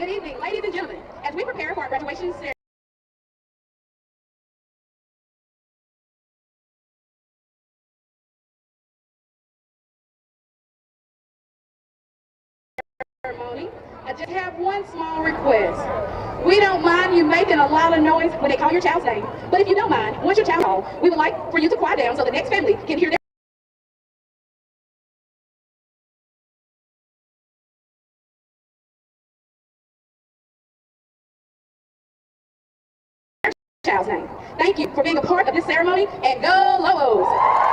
Good evening, ladies and gentlemen. As we prepare for our graduation ceremony, I just have one small request. We don't mind you making a lot of noise when they call your child's name, but if you don't mind, once your child calls, we would like for you to quiet down so the next family can hear their child's name. Thank you for being a part of this ceremony, and go Lobos!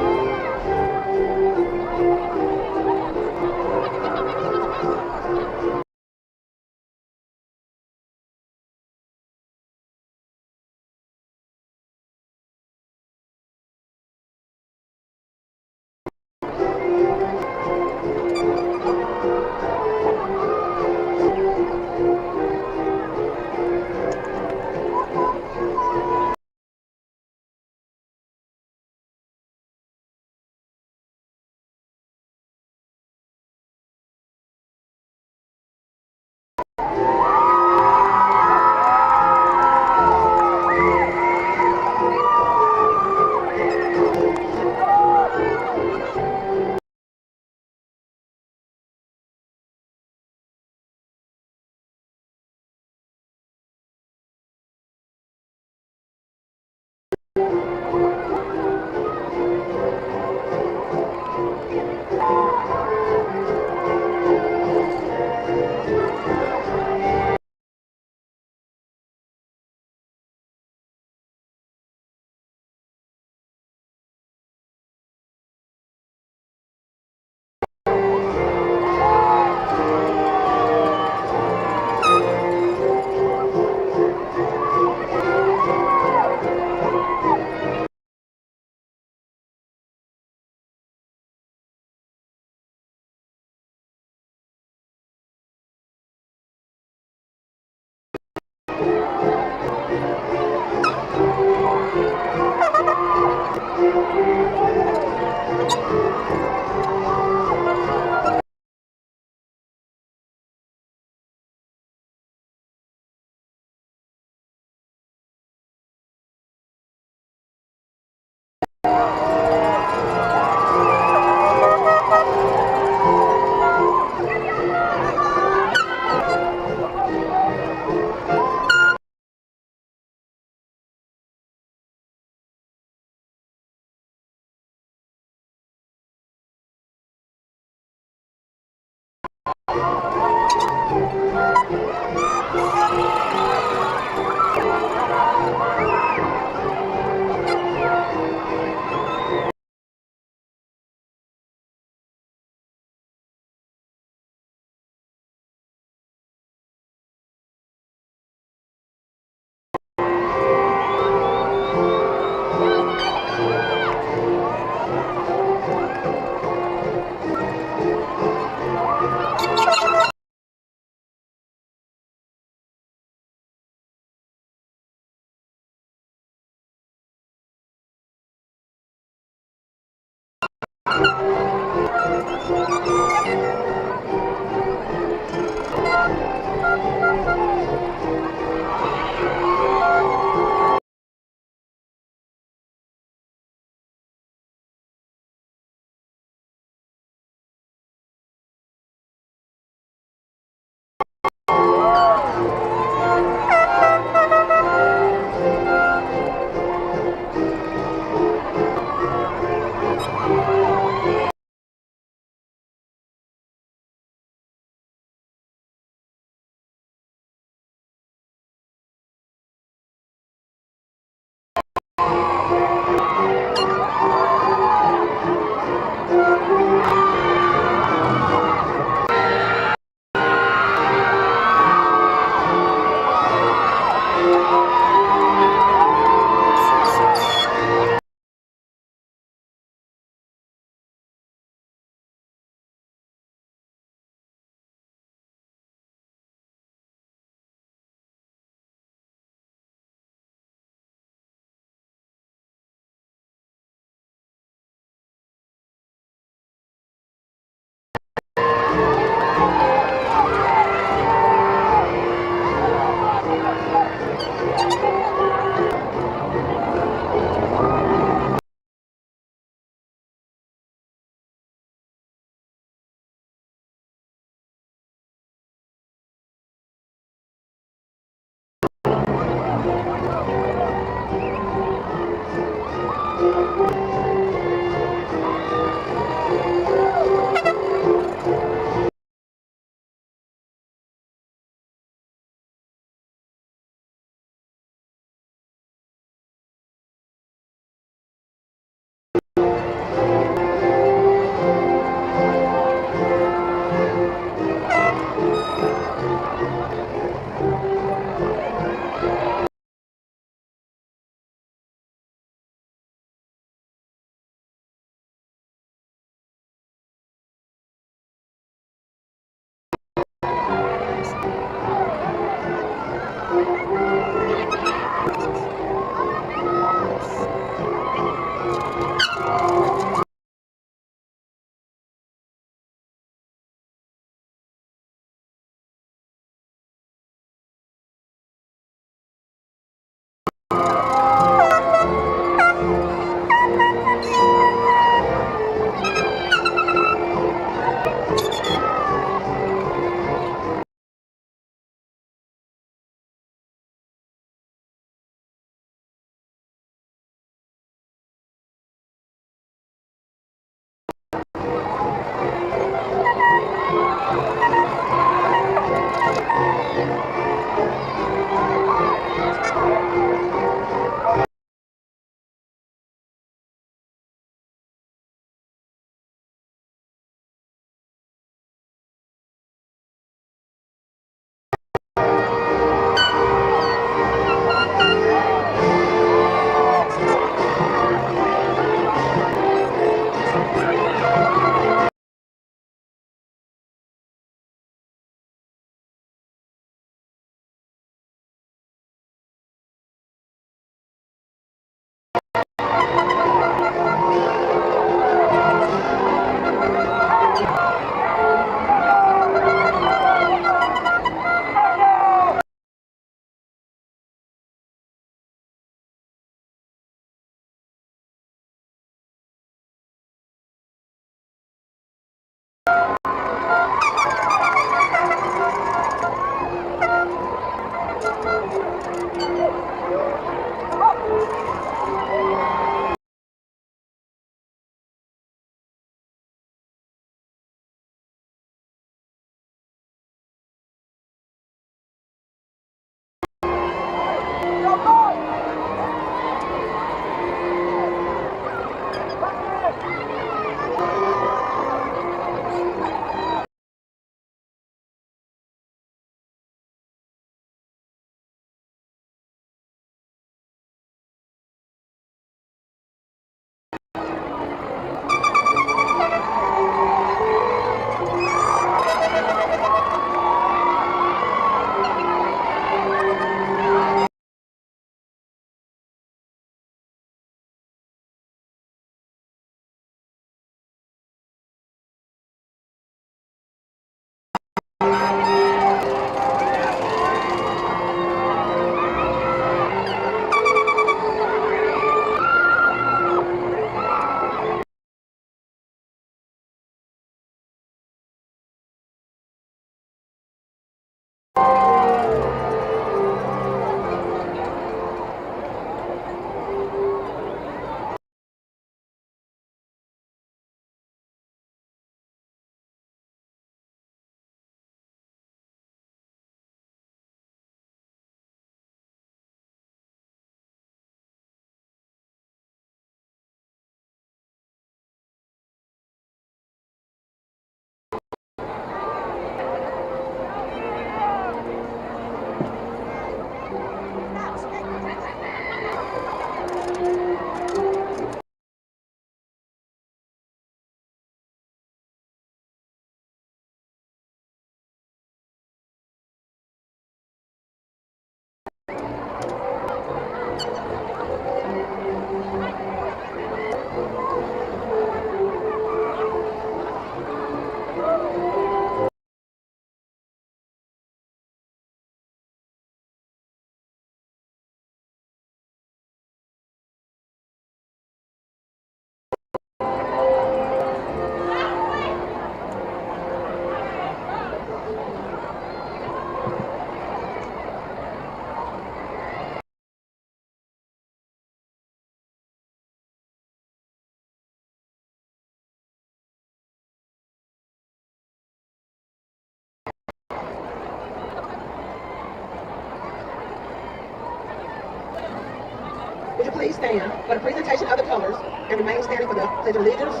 Would you please stand for the presentation of the colors and remain standing for the Pledge of Allegiance?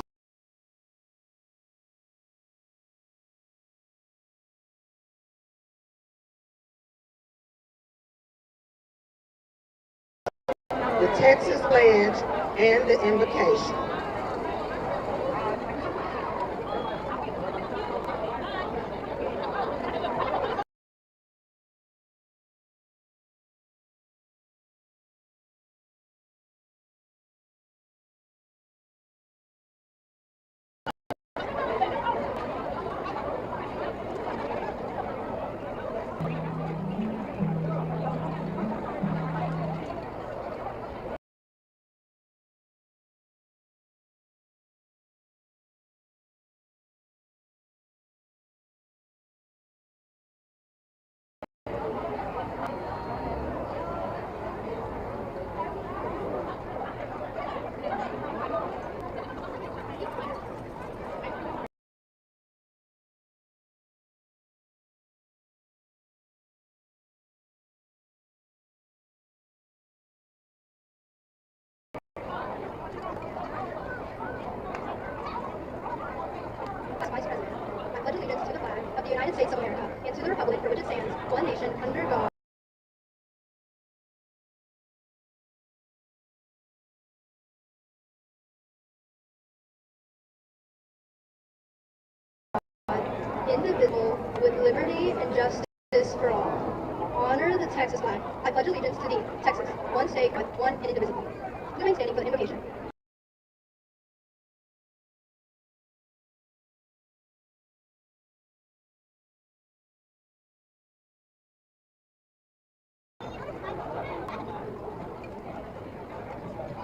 The Texas Pledge and the invocation. Vice President, I pledge allegiance to the flag of the United States of America and to the republic for which it stands, one nation, under God. Indivisible, with liberty and justice for all. Honor the Texas flag. I pledge allegiance to thee, Texas, one state, one and indivisible. Remain standing for the invocation.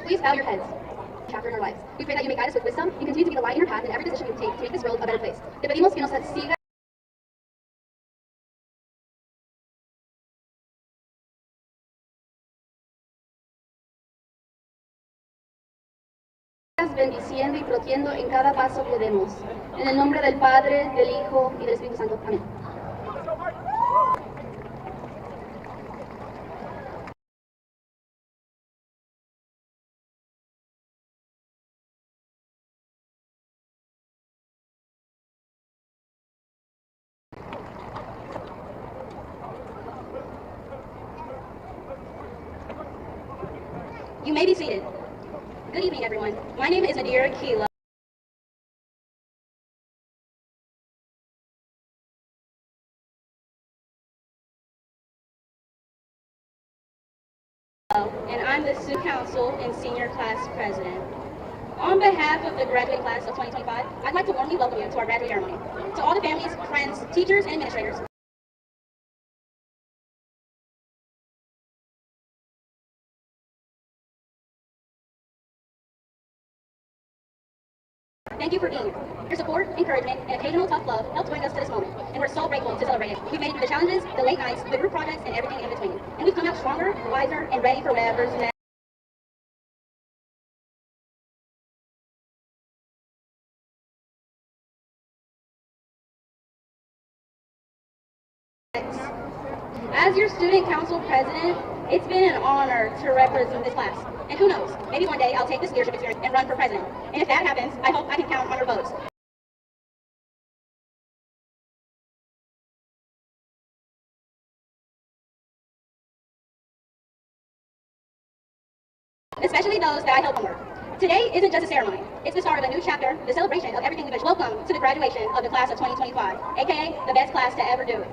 Please bow your heads. Chapter in our lives. We pray that you may guide us with wisdom and continue to be the light in your path in every decision we take to make this world a better place. Te pedimos que nos sigas bendiciendo y protegiendo en cada paso que demos. En el nombre del Padre, del Hijo y del Espíritu Santo. Amén. You may be seated. Good evening, everyone. My name is Nadira Keela. And I'm the Student Council and Senior Class President. On behalf of the graduating class of 2025, I'd like to warmly welcome you to our graduate ceremony. To all the families, friends, teachers, and administrators, thank you for being here. Your support, encouragement, and occasional tough love helped bring us to this moment, and we're so grateful to celebrate it. We've made it through the challenges, the late nights, the group projects, and everything in between. And we've come out stronger, wiser, and ready for whatever's next. As your student council president, it's been an honor to represent this class. And who knows, maybe one day I'll take this leadership experience and run for president. And if that happens, I hope I can count on your votes. Especially those that I help homework. Today isn't just a ceremony. It's the start of a new chapter, the celebration of everything we've achieved. Welcome to the graduation of the class of 2025, aka the best class to ever do it.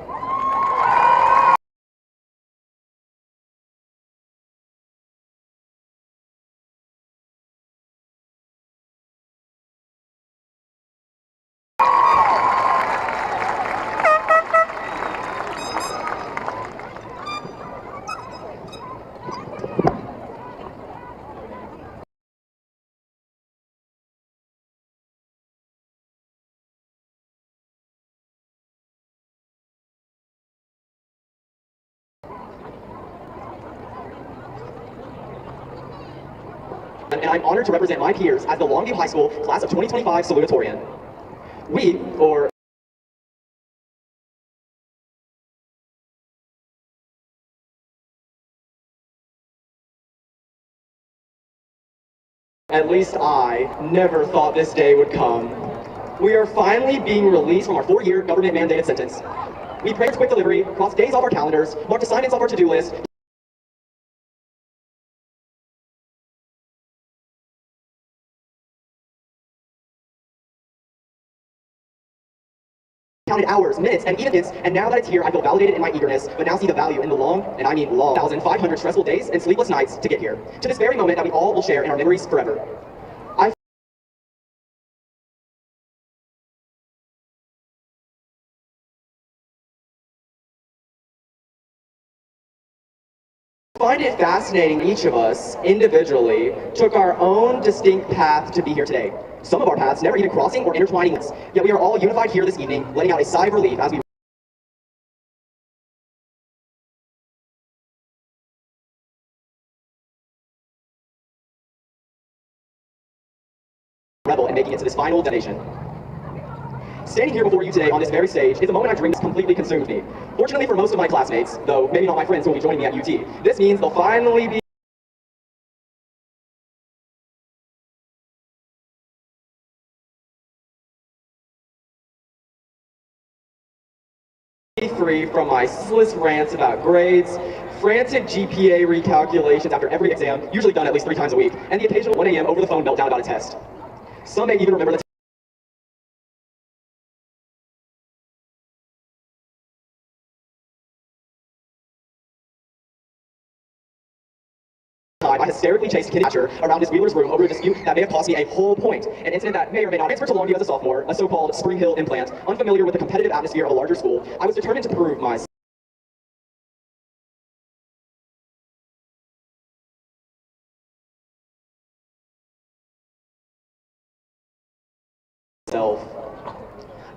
And I'm honored to represent my peers as the Longview High School class of 2025 Salutatorian. We, or at least I never thought this day would come. We are finally being released from our 4-year government-mandated sentence. We prayed quick delivery, crossed days off our calendars, marked assignments off our to-do list, counted hours, minutes, and even hits, and now that it's here, I feel validated in my eagerness, but now see the value in the long, and I mean long, 1,500 stressful days and sleepless nights to get here, to this very moment that we all will share in our memories forever. I find it fascinating each of us, individually, took our own distinct path to be here today. Some of our paths never even crossing or intertwining us, yet we are all unified here this evening, letting out a sigh of relief as we revel in making it to this final destination. Standing here before you today on this very stage is a moment I dreamed completely consumed me. Fortunately for most of my classmates, though maybe not my friends who will be joining me at UT, this means they'll finally be free from my senseless rants about grades, frantic GPA recalculations after every exam, usually done at least 3 times a week, and the occasional 1 a.m. over the phone meltdown about a test. Some may even remember the time I hysterically chased Kitty Thatcher around Miss Wheeler's room over a dispute that may have cost me a whole point, an incident that may or may not transfer to Longview as a sophomore, a so-called Spring Hill implant, unfamiliar with the competitive atmosphere of a larger school. I was determined to prove myself.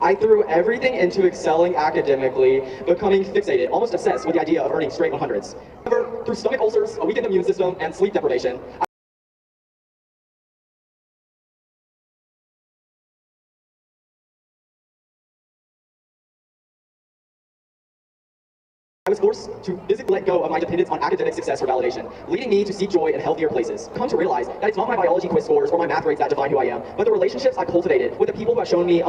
I threw everything into excelling academically, becoming fixated, almost obsessed with the idea of earning straight 100s. However, through stomach ulcers, a weakened immune system, and sleep deprivation, I was forced to physically let go of my dependence on academic success for validation, leading me to seek joy in healthier places. Come to realize that it's not my biology quiz scores or my math grades that define who I am, but the relationships I cultivated with the people who have shown me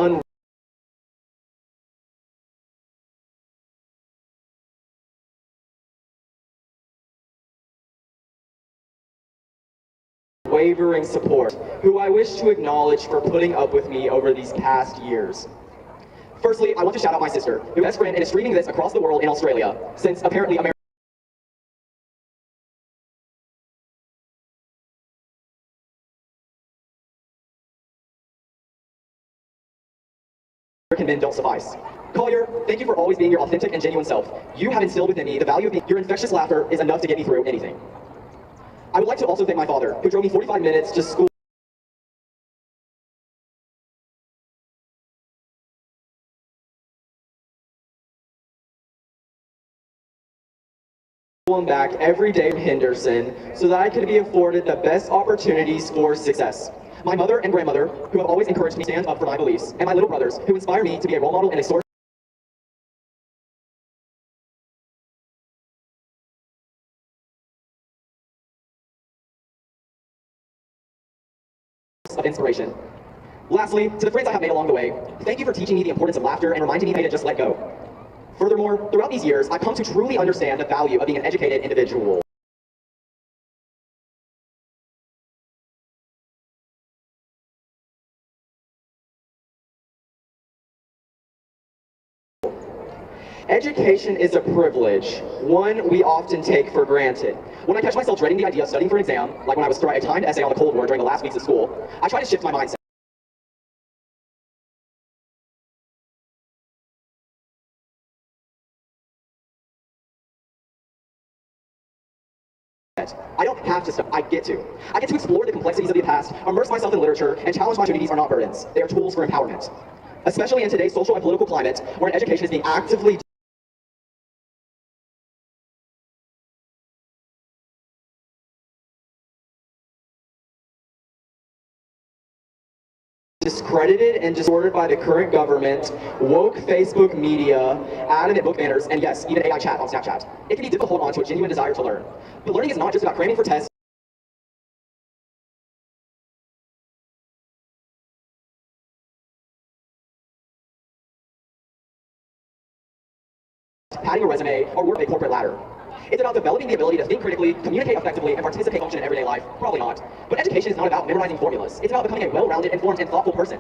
unwavering support, who I wish to acknowledge for putting up with me over these past years. Firstly, I want to shout out my sister, who best friend and is streaming this across the world in Australia, since apparently America American men don't suffice. Collier, thank you for always being your authentic and genuine self. You have instilled within me the value of your infectious laughter is enough to get me through anything. I would like to also thank my father, who drove me 45 minutes to school and back every day in Henderson so that I could be afforded the best opportunities for success. My mother and grandmother, who have always encouraged me to stand up for my beliefs, and my little brothers, who inspire me to be a role model and a source of inspiration. Lastly, to the friends I have made along the way, thank you for teaching me the importance of laughter and reminding me to just let go. Furthermore, throughout these years, I've come to truly understand the value of being an educated individual. Education is a privilege, one we often take for granted. When I catch myself dreading the idea of studying for an exam, like when I was to write a timed essay on the Cold War during the last weeks of school, I try to shift my mindset. I don't have to study, I get to. I get to explore the complexities of the past, immerse myself in literature, and challenge my opportunities are not burdens. They are tools for empowerment. Especially in today's social and political climate, where an education is being actively discredited and distorted by the current government, woke Facebook media, adamant book banners, and yes, even AI chat on Snapchat. It can be difficult to hold on to a genuine desire to learn. But learning is not just about cramming for tests, padding a resume, or work a corporate ladder. It's about developing the ability to think critically, communicate effectively, and participate function in everyday life. Probably not. But education is not about memorizing formulas. It's about becoming a well-rounded, informed, and thoughtful person.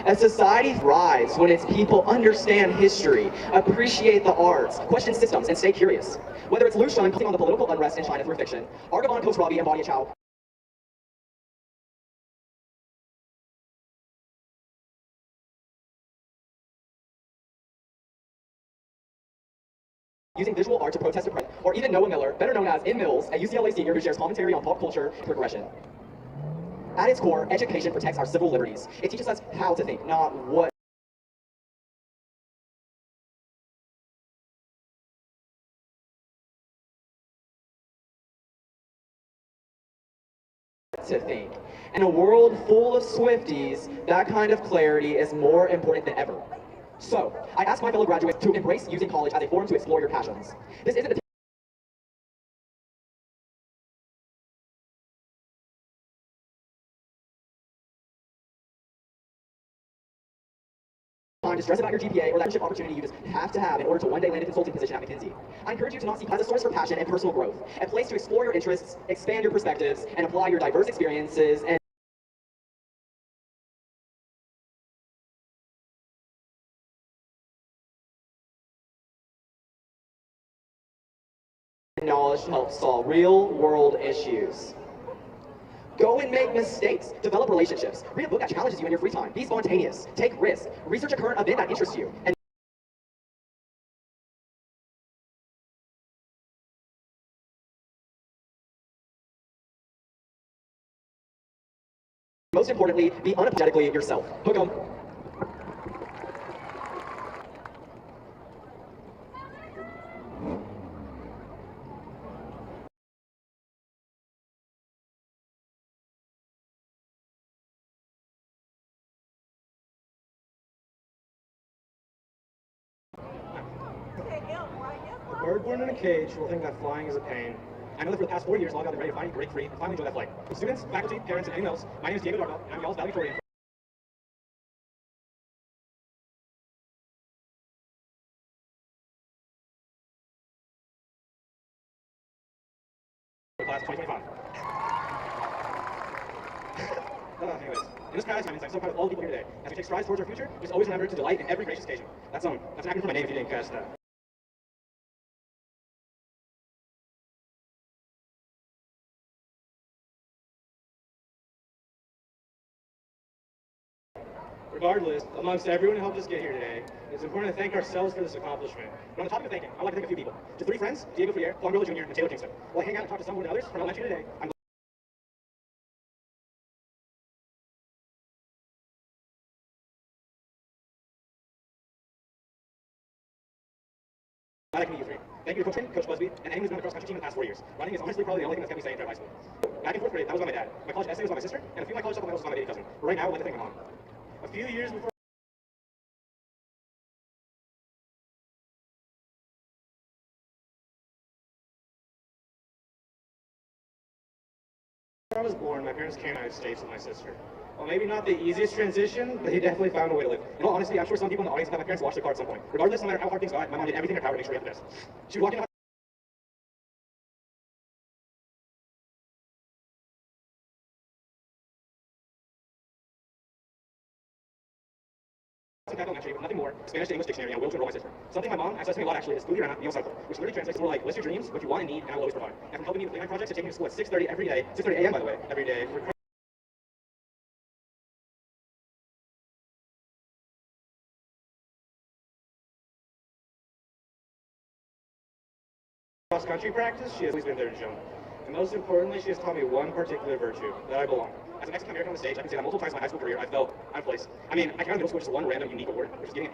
A society thrives when its people understand history, appreciate the arts, question systems, and stay curious. Whether it's Liu Shun commenting on the political unrest in China through fiction, Argavon Khosravi and Badia Chow using visual art to protest oppression, or even Noah Miller, better known as M. Mills, a UCLA senior who shares commentary on pop culture and progression. At its core, education protects our civil liberties. It teaches us how to think, not what to think. In a world full of Swifties, that kind of clarity is more important than ever. So, I ask my fellow graduates to embrace using college as a forum to explore your passions. This isn't the time to stress about your GPA or that internship opportunity you just have to have in order to one day land a consulting position at McKinsey. I encourage you to not see as a source for passion and personal growth, a place to explore your interests, expand your perspectives, and apply your diverse experiences and knowledge to help solve real-world issues. Go and make mistakes. Develop relationships. Read a book that challenges you in your free time. Be spontaneous. Take risks. Research a current event that interests you. And most importantly, be unapologetically yourself. Hook 'em. A bird born in a cage will think that flying is a pain. I know that for the past 4 years, long I've been ready to finally break free and finally enjoy that flight. Students, faculty, parents, and anyone else, my name is Diego Darnell, and I'm y'all's valedictorian. Class 2025. Anyways, in this crowd of assignments, I'm so proud of all the people here today. As we take strides towards our future, just always remember to delight in every gracious occasion. That's an acronym for my name if you didn't catch that. Regardless, amongst everyone who helped us get here today, it's important to thank ourselves for this accomplishment. But on the topic of thanking, I'd like to thank a few people. To 3 friends, Diego Friere, Longview Jr., and Taylor Kingston. While I hang out and talk to some more than others from elementary today, I'm glad I can meet you 3. Thank you to Coach Finn, Coach Busby, and anyone who's been on the cross-country team in the past 4 years. Running is honestly probably the only thing that's kept me sane throughout high school. Back in 4th grade, that was by my dad. My college essay was by my sister, and a few of my college supplementals was by my baby cousin. But right now, I'd like to thank my mom. A few years before I was born, my parents came to the United States with my sister. Well, maybe not the easiest transition, but he definitely found a way to live. In all honesty, I'm sure some people in the audience have had my parents watch their car at some point. Regardless, no matter how hard things got, my mom did everything in her power to make sure we had the best. She would walk in elementary with nothing more, Spanish to English dictionary, and a will to enroll my sister. Something my mom asks me a lot actually is Estudia Rana, which literally translates to more like, list your dreams, what you want and need, and I will always provide. And from helping me with late night projects to taking me to school at 6:30 every day, 6:30 a.m. by the way, every day, cross-country practice, she has always been there to jump. And most importantly, she has taught me one particular virtue, that I belong. As a Mexican American on the stage, I can say that multiple times in my high school career, I felt out of place. I mean, I counted middle school just one random unique award, which was getting an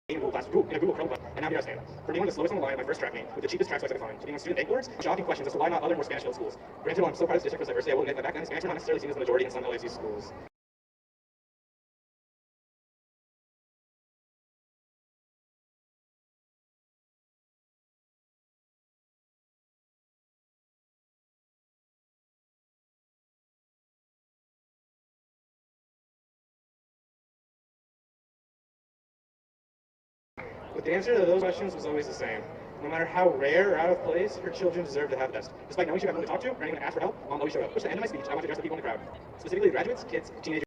in a Google Chrome book, and now here I stand. For being one of the slowest on the line at my first track meet, with the cheapest track size I could find, to being on student bakeboards, and shocking questions as to why not other more Spanish-filled schools. Granted, while I'm so proud of this district for its diversity, I will admit that back then Hispanics were not necessarily seen as the majority in some LAC schools. But the answer to those questions was always the same. No matter how rare or out of place, her children deserve to have the best. Despite knowing she would have no one to talk to or anyone to ask for help, Mom always showed up. Which at the end of my speech, I want to address the people in the crowd. Specifically the graduates, kids, teenagers,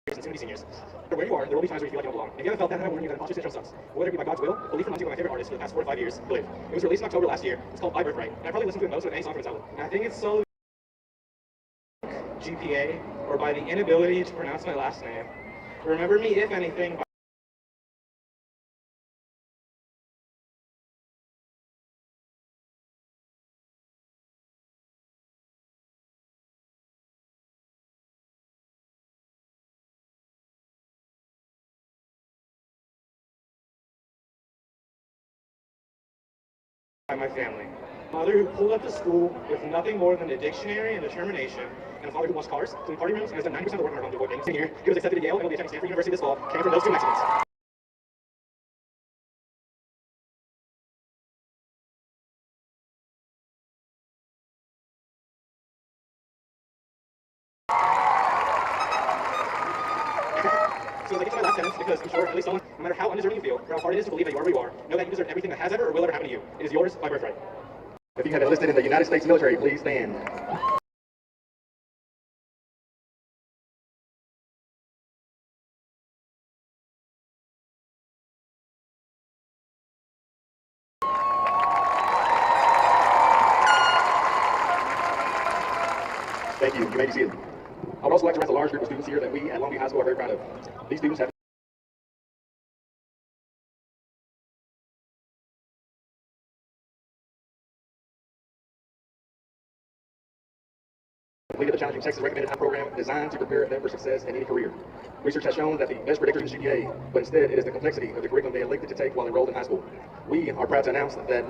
and soon to be seniors. No matter where you are, there will be times where you feel like you don't belong. And if you haven't felt that, then I'm warning you that imposter syndrome sucks. Whether it be by God's will, belief from one of my favorite artists for the past 4 to 5 years, Believe. It was released in October last year. It's called My Birthright. And I probably listened to it most of any song from its album. And I think it's so GPA, or by the inability to pronounce my last name. Remember me, if anything, by my family. A mother who pulled up to school with nothing more than a dictionary and determination, and a father who wants cars, clean party rooms, and has done 90% of the work in our home to avoid getting here. He was accepted to Yale and will be attending Stanford University this fall, came from those 2 Mexicans. So as I get to my last sentence, because I'm sure at least someone, no matter how undeserving you feel, or how hard it is to believe that you are where you are, know that you deserve everything that has ever or will ever happen to you. It is yours by birthright. If you have enlisted in the United States military, please stand. Thank you. You may be seated. I would also like to raise a large group of students here that we at Longview High School are very proud of. These students have completed the challenging Texas Recommended Time program designed to prepare them for success in any career. Research has shown that the best predictor is GPA, but instead it is the complexity of the curriculum they elected to take while enrolled in high school. We are proud to announce that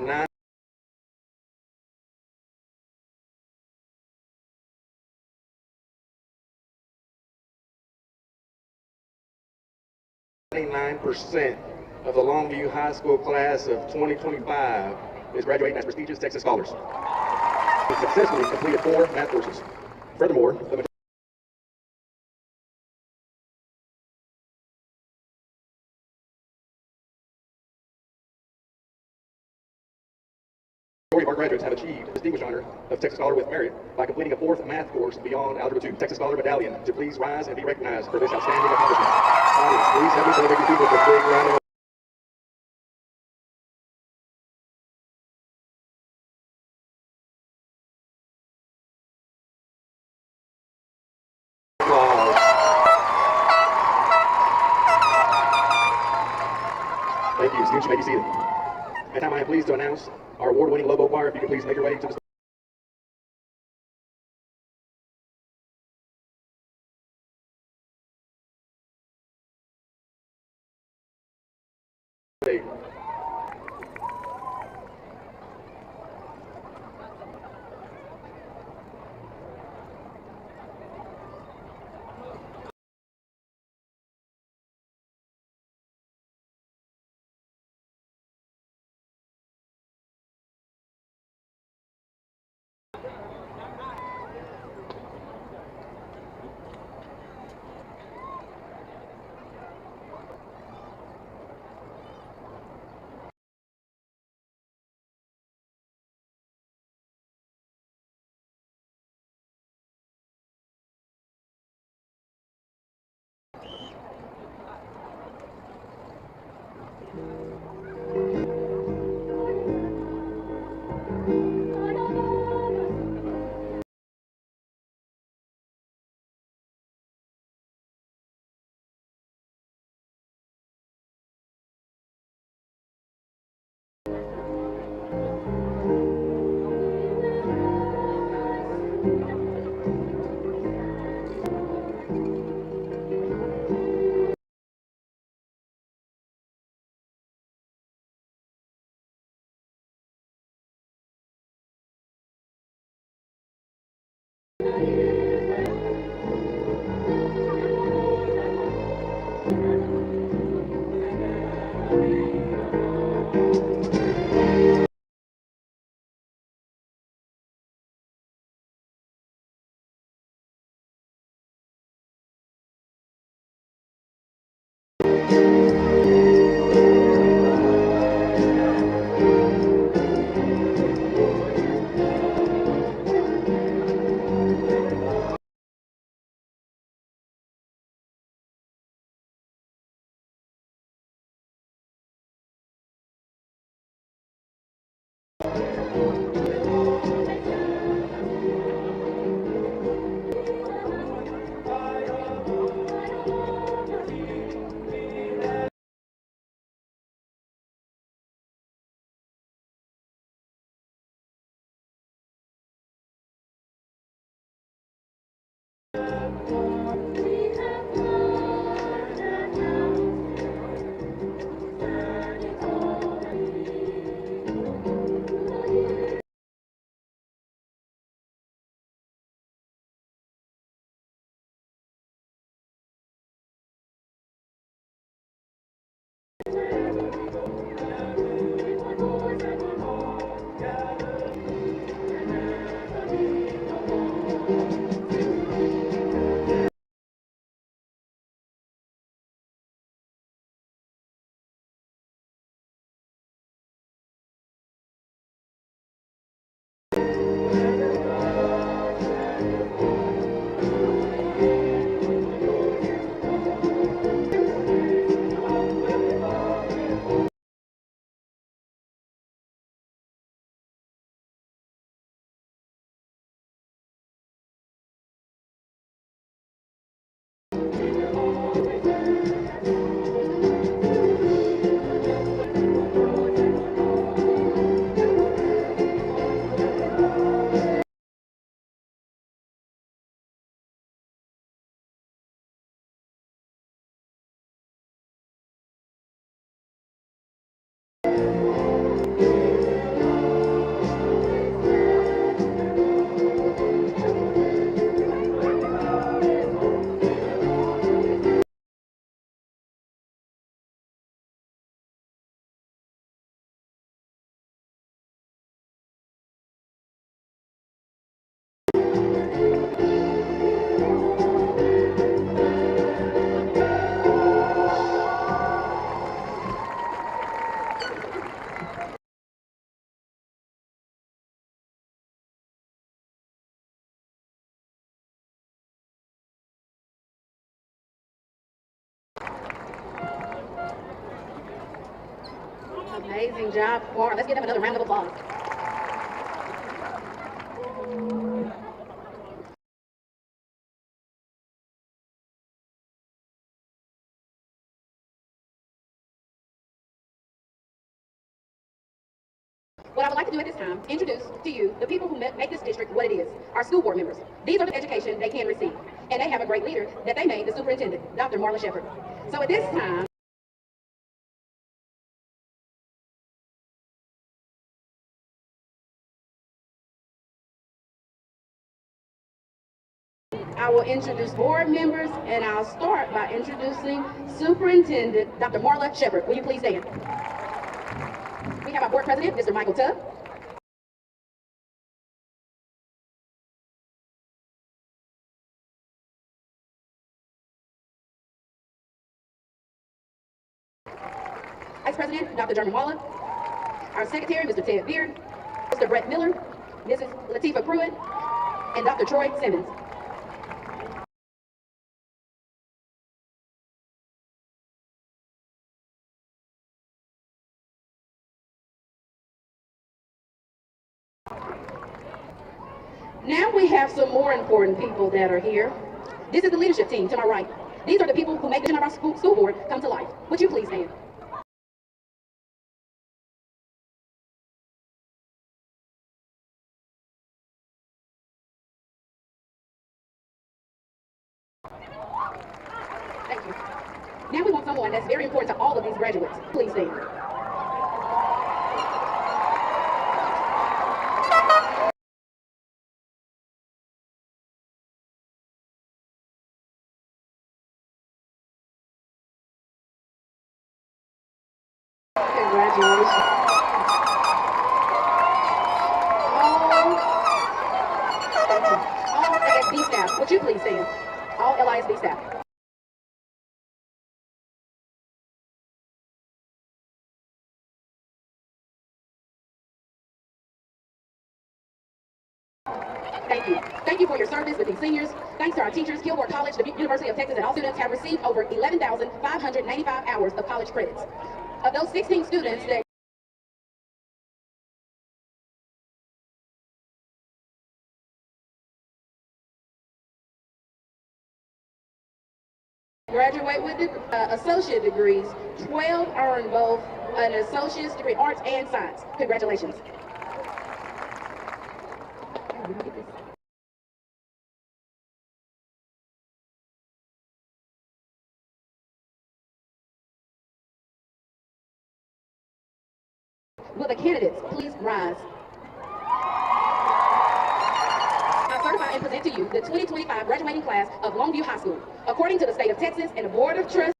99% of the Longview High School class of 2025 is graduating as prestigious Texas scholars. He successfully completed 4 math courses. Furthermore, the majority of our graduates have achieved the distinguished honor of Texas Scholar with Merit by completing a 4th math course beyond Algebra 2. Texas Scholar Medallion to please rise and be recognized for this outstanding accomplishment. Audience, please help me celebrate these people with a big round of applause. Thank you. Students, you may be seated. At this time, I am pleased to announce our award-winning Lobo Choir. If you could please make your way to the stage. Amazing job, Warren. Let's give them another round of applause. What I would like to do at this time, introduce to you the people who make this district what it is, our school board members. These are the education they can receive, and they have a great leader that they made, the superintendent, Dr. Marla Shepherd. So at this time, I will introduce board members, and I'll start by introducing Superintendent Dr. Marla Shepherd. Will you please stand? We have our board president, Mr. Michael Tubb. Vice President, Dr. German Waller. Our Secretary, Mr. Ted Beard. Mr. Brett Miller. Mrs. Latifa Pruitt. And Dr. Troy Simmons. Now we have some more important people that are here. This is the leadership team to my right. These are the people who make the vision of our school board come to life. Would you please stand? Thank you. Now we want someone that's very important to all of these graduates. Please stand. Congratulations. All LISB staff, would you please stand? All LISB staff. Thank you. Thank you for your service with these seniors. Thanks to our teachers, Kilgore College, the University of Texas, and all students have received over 11,595 hours of college credits. Of those 16 students that graduate with associate degrees, 12 earned both an associate's degree, arts and science. Congratulations. Will the candidates please rise? I certify and present to you the 2025 graduating class of Longview High School. According to the state of Texas and the Board of Trustees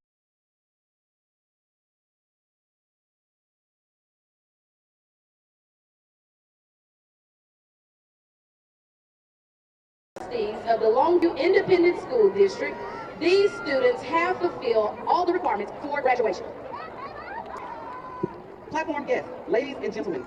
of the Longview Independent School District, these students have fulfilled all the requirements for graduation. Platform guests, ladies and gentlemen.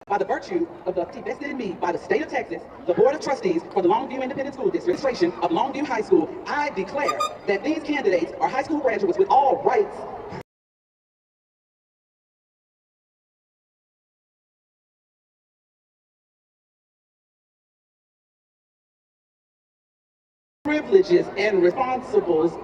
By the virtue of the authority vested in me by the state of Texas, the Board of Trustees for the Longview Independent School District Administration of Longview High School, I declare that these candidates are high school graduates with all rights, privileges, and responsibilities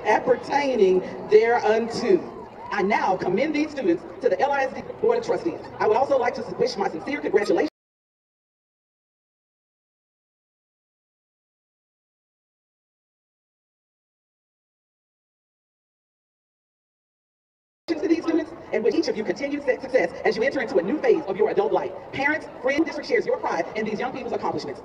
appertaining thereunto. I now commend these students to the LISD Board of Trustees. I would also like to wish my sincere congratulations to these students, and wish each of you continued success as you enter into a new phase of your adult life. Parents, friends, district shares your pride in these young people's accomplishments.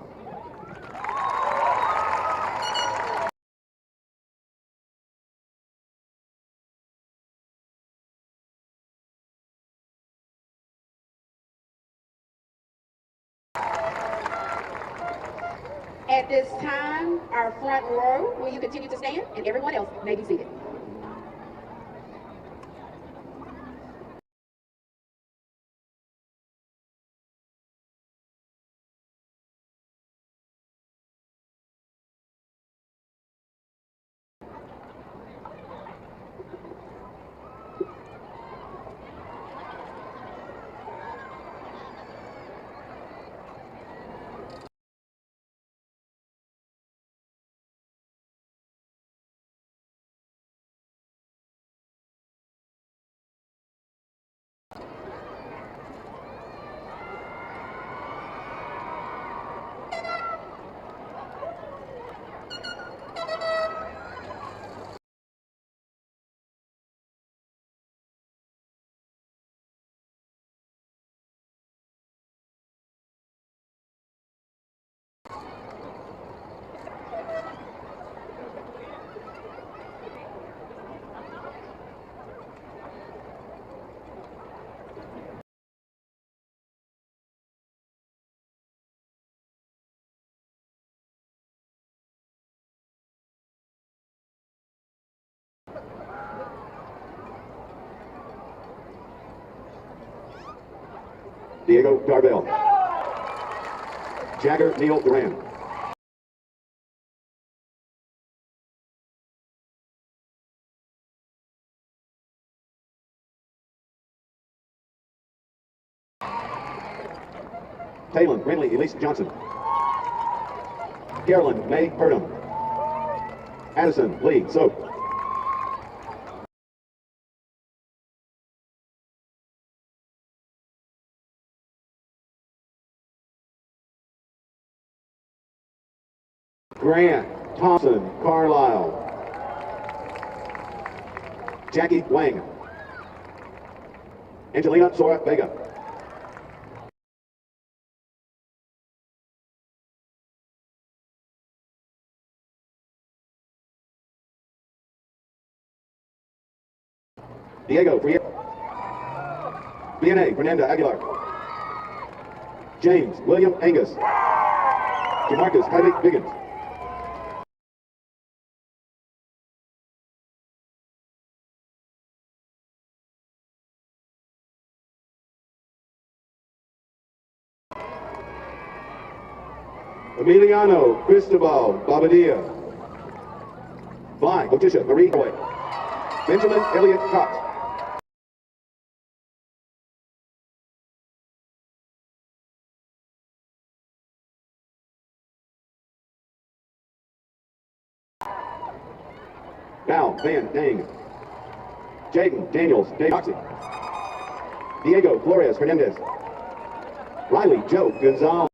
At this time, our front row, will you continue to stand? And everyone else may be seated. Diego Darvell. Jagger Neil Duran. Taylon Renly Elise Johnson. Carolyn May Purdom. Addison Lee Soap. Grant Thompson Carlisle. Jackie Wang. Angelina Sora Vega. Diego Frier. BNA Fernanda Aguilar. James William Angus. Jamarcus Kylie Biggins. Emiliano Cristobal Babadia. Blind Letitia Marie Roy. Benjamin Elliott Cox. Val Van Dang. Jaden Daniels Dave Oxy. Diego Flores Hernandez. Riley Joe Gonzalez.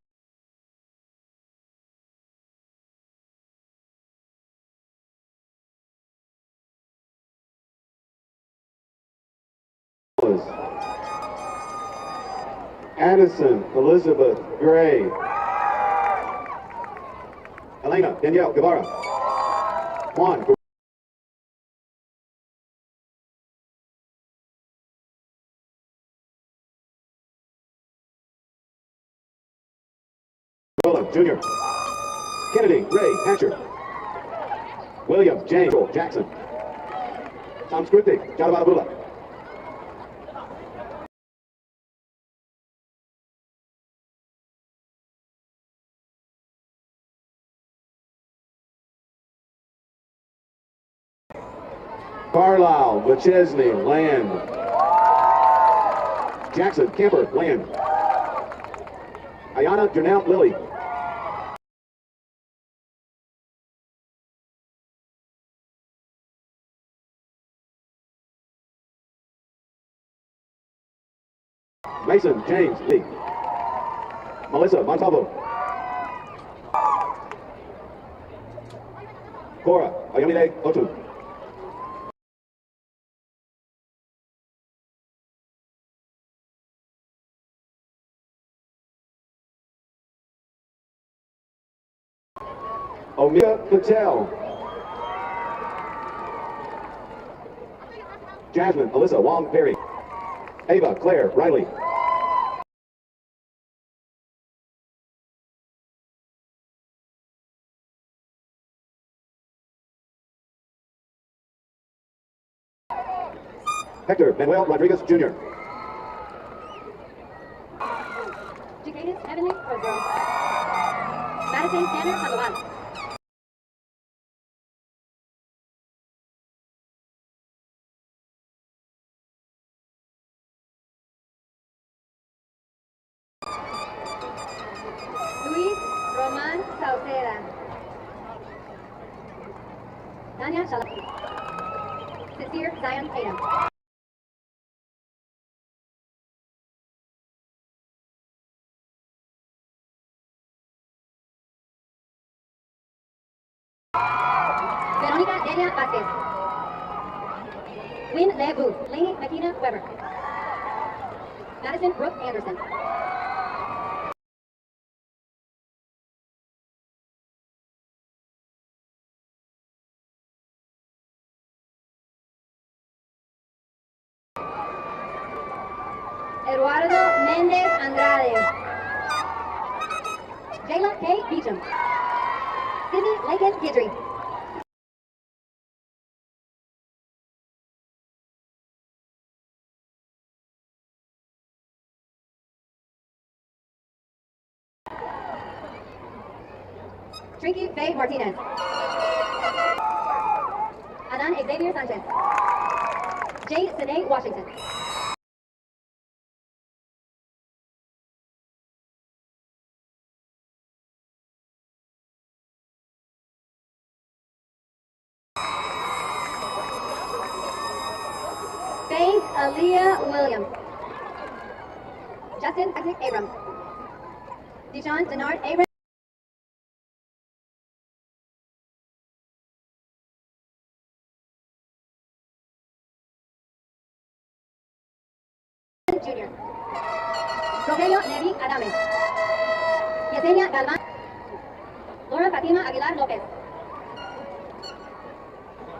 Addison Elizabeth Gray. Elena Danielle Guevara. Juan Jr. Kennedy Ray Hatcher. William James Jackson. Tom Skripnik Jadababula. Carlisle McChesney Land. Jackson Camper Land. Ayana Janelle Lilly. Mason James Lee. Melissa Montalvo. Cora Ayomide Otu. Omia Patel. Jasmine Alyssa Wong Perry. Ava Claire Riley. Hector Manuel Rodriguez Jr. Jacadis Heavenly Cobra. Madison Tanner Sandoval. Luis Roman Sauceda. Tanya Shalaki. Sincere Zion Tatum. Veronica Delia Vázquez. Win Le Booth. Lainey Makina Weber. Madison Brooke Anderson. Eduardo Méndez Andrade. Jayla K. Beecham. Sydney Lakin Guidry. Tricky Faye Martinez. Adan Xavier Sanchez. Jade Sine Washington. Faith Aaliyah Williams. Justin Isaac Abrams. Deshaun Denard Abrams. Jr. Rogelio Nevi Adames. Yesenia Galván. Laura Fatima Aguilar López.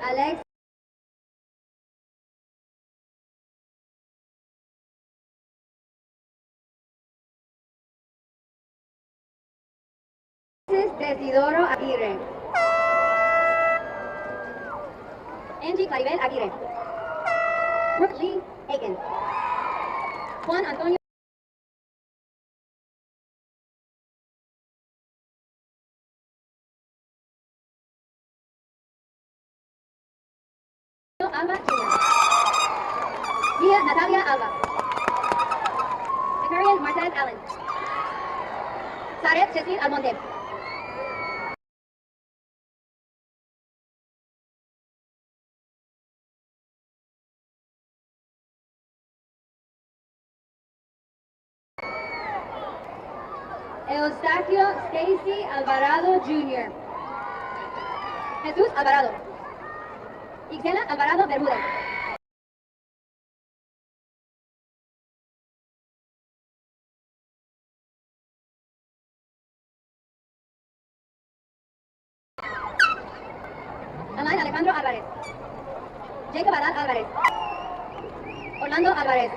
Alex Desidoro Aguirre. Angie Claribel Aguirre. Brooke Lee Aiken. Juan Antonio Alba Jr. Mia Natalia Alba. Vicarian Martinez Allen. Saret Cecil Almonte. Eustaquio Stacy Alvarado Jr. Jesús Alvarado. Ixela Alvarado Bermúdez. Alain Alejandro Álvarez. Jacob Adal Álvarez. Orlando Álvarez.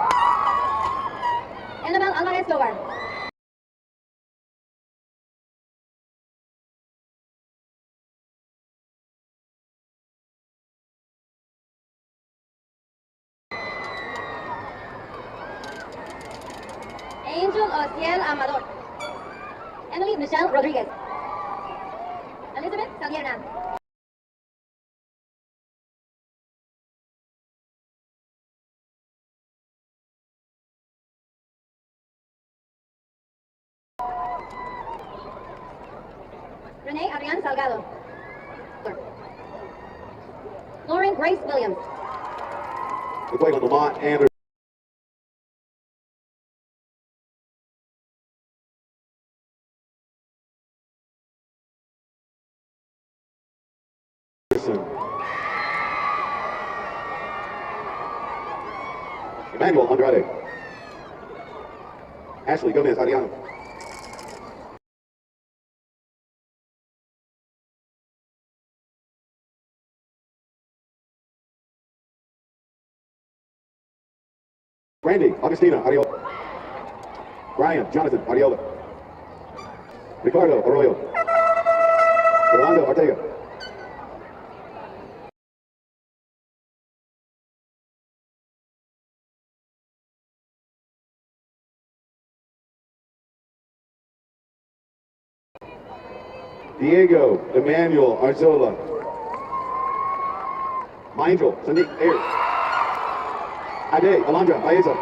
Annabel Álvarez Tovar. Angel Ociel Amador. Emily Michelle Rodriguez. Elizabeth Salierna. Renee Adrián Salgado. Lauren Grace Williams. We play with Lamont Anderson. Emmanuel Andrade. Ashley Gomez Ariano. Randy Augustina Ariola. Brian Jonathan Ariola. Ricardo Arroyo. Rolando Ortega. Diego Emmanuel Arzola. Maindro Sandeep Ayers. Ade Alondra Baeza.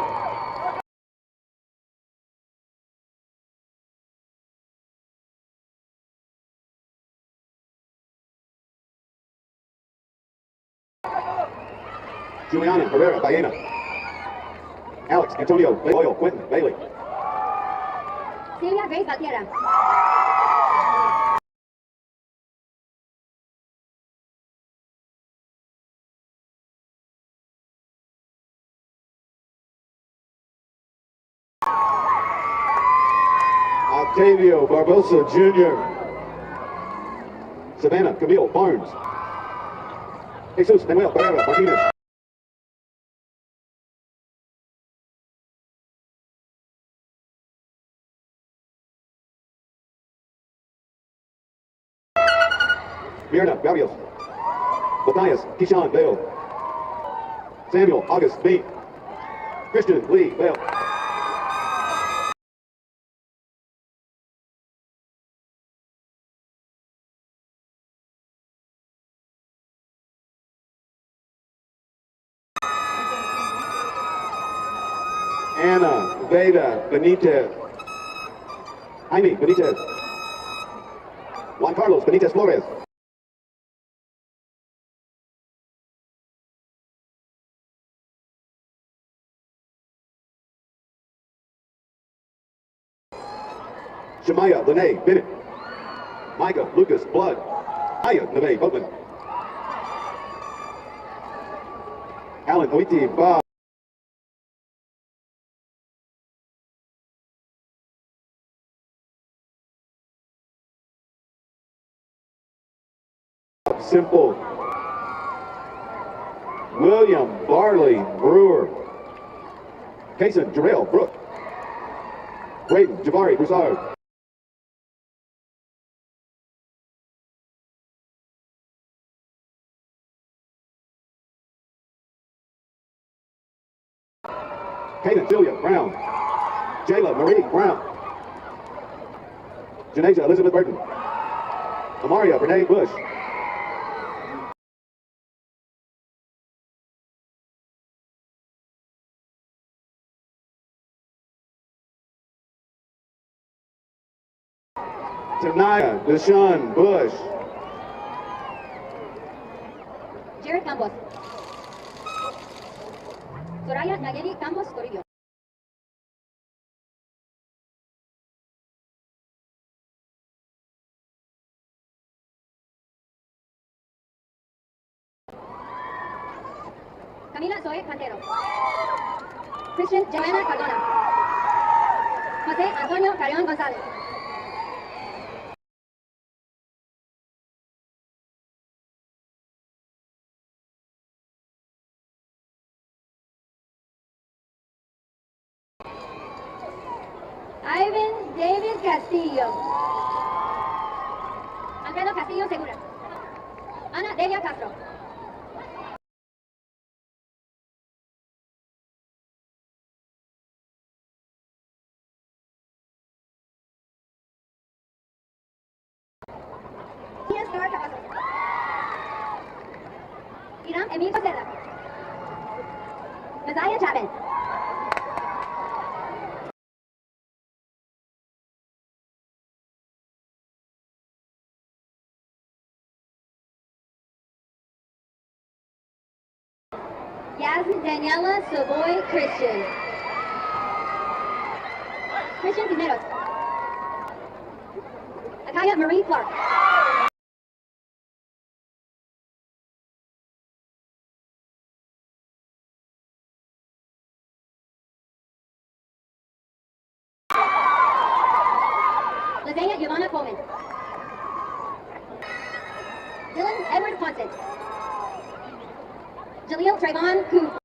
Juliana Herrera Baena. Alex Antonio Loyal Quentin Bailey. Silvia Grace Valtierra. Octavio Barbosa Jr. Savannah Camille Barnes. Jesus Manuel Barrera Martinez. Mirna Barrios. Matthias Kishan Bale. Samuel August Bain. Christian Lee Bale. Ana Veda Benitez. Jaime Benitez. Juan Carlos Benitez Flores. Shemaya Lene Bennett. Micah Lucas Blood. Aya Neve Boatman. Alan Oiti Bob. Simple. William Barley Brewer. Kason Jarrell Brook. Braden Javari Broussard. Kaden Julia Brown. Jayla Marie Brown. Janasia Elizabeth Burton. Amaria Renee Bush. Tanaya Deshaun Bush. Jared Campos. Soraya Nayeli Campos Toribio. Camila Zoe Cantero. Christian Joanna Cardona. José Antonio Carrión González. Ivan David Castillo. Alfredo Castillo Segura. Ana Delia Castro. Star Cavazos. Iram Emil Cosella. Messiah Chapman. Yasmin Daniela Savoy Christian. Christian Cisneros. Akaya Marie Clark. Lizania Giovanna Coleman. Dylan Edward Ponson. Jaleel Trayvon Cooper.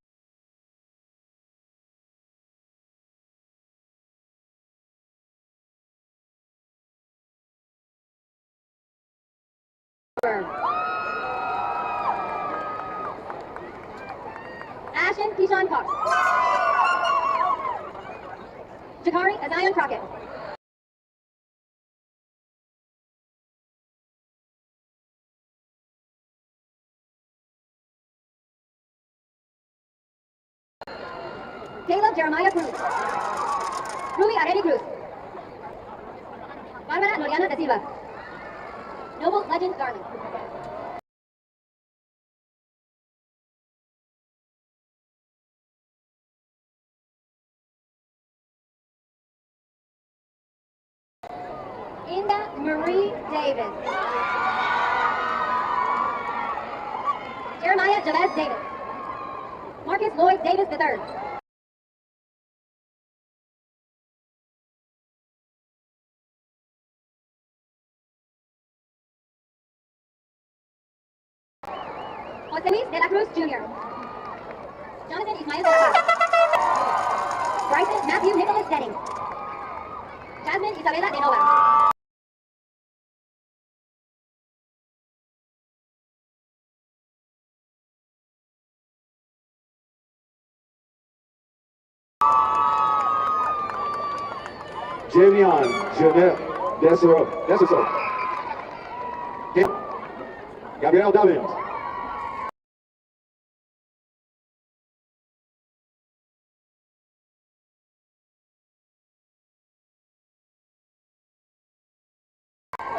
Ashton Keyshawn Cox. Jakari Azion Crockett. Caleb Jeremiah Cruz. Rui Areli Cruz. Barbara Noriana da Silva. Noble Legend Garland. Inda Marie Davis. Jeremiah Jabez Davis. Marcus Lloyd Davis III. Josemis de la Cruz Jr. Jonathan Ismael de la Paz. Bryson Matthew Nicholas Denning. Jasmine Isabella de Nova. Javion Jeanette Desero. Gabriel Davins.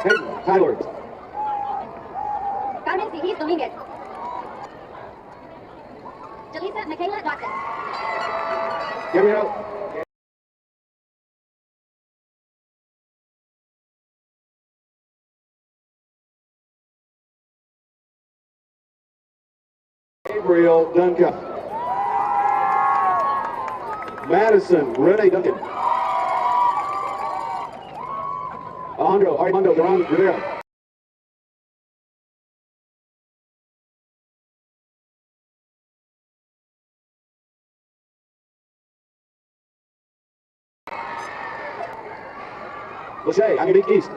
Hayden Tyler. Carmen Sigis Dominguez. Jalisa Michaela Watson. Gabrielle. Gabriel Duncan. Madison Renee Duncan. Alejandro Armando Duran Rivera. Lachey Angelique East.